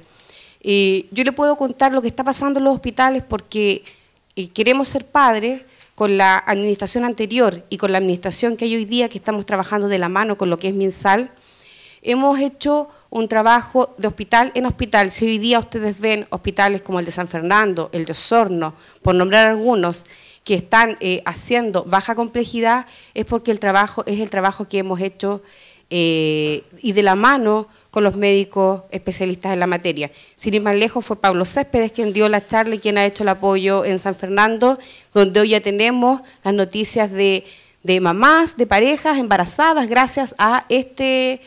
Yo le puedo contar lo que está pasando en los hospitales porque Queremos Ser Padres, con la administración anterior y con la administración que hay hoy día, que estamos trabajando de la mano con lo que es MinSal, hemos hecho un trabajo de hospital en hospital. Si hoy día ustedes ven hospitales como el de San Fernando, el de Osorno, por nombrar algunos, que están haciendo baja complejidad, es porque el trabajo es el trabajo que hemos hecho y de la mano con los médicos especialistas en la materia. Sin ir más lejos, fue Pablo Céspedes quien dio la charla y quien ha hecho el apoyo en San Fernando, donde hoy ya tenemos las noticias de mamás, de parejas embarazadas, gracias a este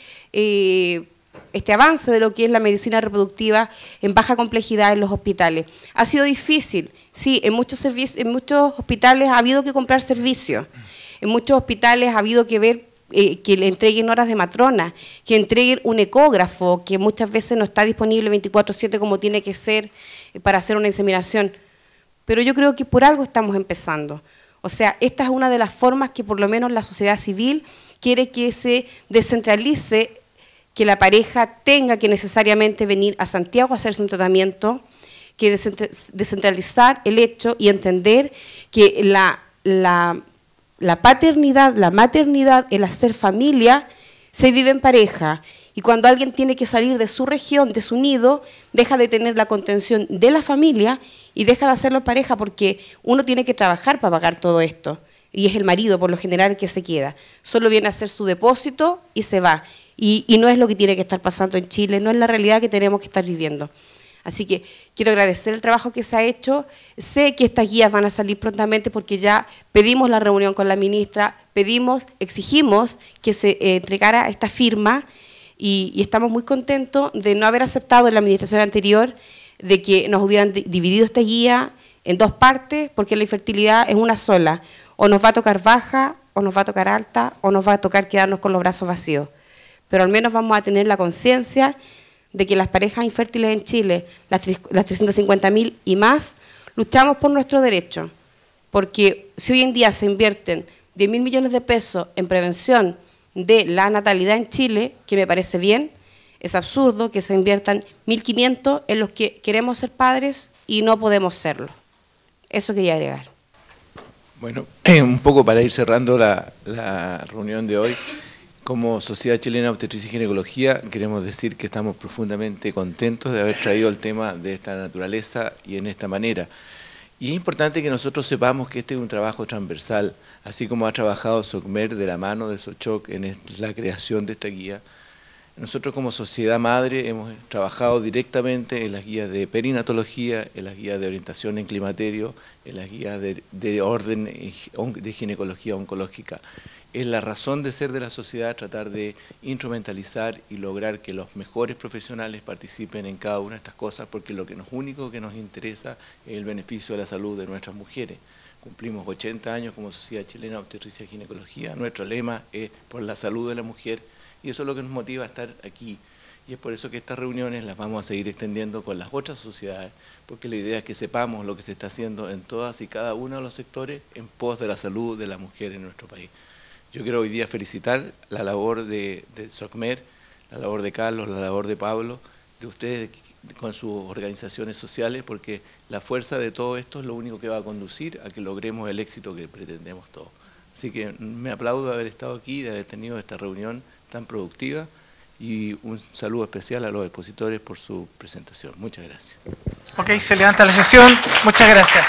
avance de lo que es la medicina reproductiva en baja complejidad en los hospitales. Ha sido difícil, sí, en muchos hospitales ha habido que comprar servicios, en muchos hospitales ha habido que ver que le entreguen horas de matrona, que entreguen un ecógrafo, que muchas veces no está disponible 24/7 como tiene que ser para hacer una inseminación. Pero yo creo que por algo estamos empezando. O sea, esta es una de las formas que por lo menos la sociedad civil quiere que se descentralice, que la pareja tenga que necesariamente venir a Santiago a hacerse un tratamiento, que descentralizar el hecho y entender que la paternidad, la maternidad, el hacer familia, se vive en pareja. Y cuando alguien tiene que salir de su región, de su nido, deja de tener la contención de la familia y deja de hacerlo en pareja, porque uno tiene que trabajar para pagar todo esto. Y es el marido, por lo general, el que se queda. Solo viene a hacer su depósito y se va. Y no es lo que tiene que estar pasando en Chile, no es la realidad que tenemos que estar viviendo. Así que quiero agradecer el trabajo que se ha hecho. Sé que estas guías van a salir prontamente porque ya pedimos la reunión con la ministra, exigimos que se entregara esta firma y estamos muy contentos de no haber aceptado en la administración anterior de que nos hubieran dividido esta guía en dos partes, porque la infertilidad es una sola. O nos va a tocar baja, o nos va a tocar alta, o nos va a tocar quedarnos con los brazos vacíos. Pero al menos vamos a tener la conciencia de que las parejas infértiles en Chile, las 350.000 y más, luchamos por nuestro derecho. Porque si hoy en día se invierten 10.000 millones de pesos en prevención de la natalidad en Chile, que me parece bien, es absurdo que se inviertan 1.500 en los que queremos ser padres y no podemos serlo. Eso quería agregar. Bueno, un poco para ir cerrando la reunión de hoy, como Sociedad Chilena de Obstetricia y Ginecología queremos decir que estamos profundamente contentos de haber traído el tema de esta naturaleza y en esta manera. Y es importante que nosotros sepamos que este es un trabajo transversal, así como ha trabajado SOCMER de la mano de SOCHOC en la creación de esta guía. Nosotros como sociedad madre hemos trabajado directamente en las guías de perinatología, en las guías de orientación en climaterio, en las guías de orden de ginecología oncológica. Es la razón de ser de la sociedad tratar de instrumentalizar y lograr que los mejores profesionales participen en cada una de estas cosas, porque lo único que nos interesa es el beneficio de la salud de nuestras mujeres. Cumplimos 80 años como Sociedad Chilena de Obstetricia y Ginecología. Nuestro lema es por la salud de la mujer y eso es lo que nos motiva a estar aquí. Y es por eso que estas reuniones las vamos a seguir extendiendo con las otras sociedades, porque la idea es que sepamos lo que se está haciendo en todas y cada uno de los sectores en pos de la salud de la mujer en nuestro país. Yo quiero hoy día felicitar la labor de SOCMER, la labor de Carlos, la labor de Pablo, de ustedes con sus organizaciones sociales, porque la fuerza de todo esto es lo único que va a conducir a que logremos el éxito que pretendemos todos. Así que me aplaudo de haber estado aquí, de haber tenido esta reunión tan productiva, y un saludo especial a los expositores por su presentación. Muchas gracias. Ok, se levanta la sesión. Muchas gracias.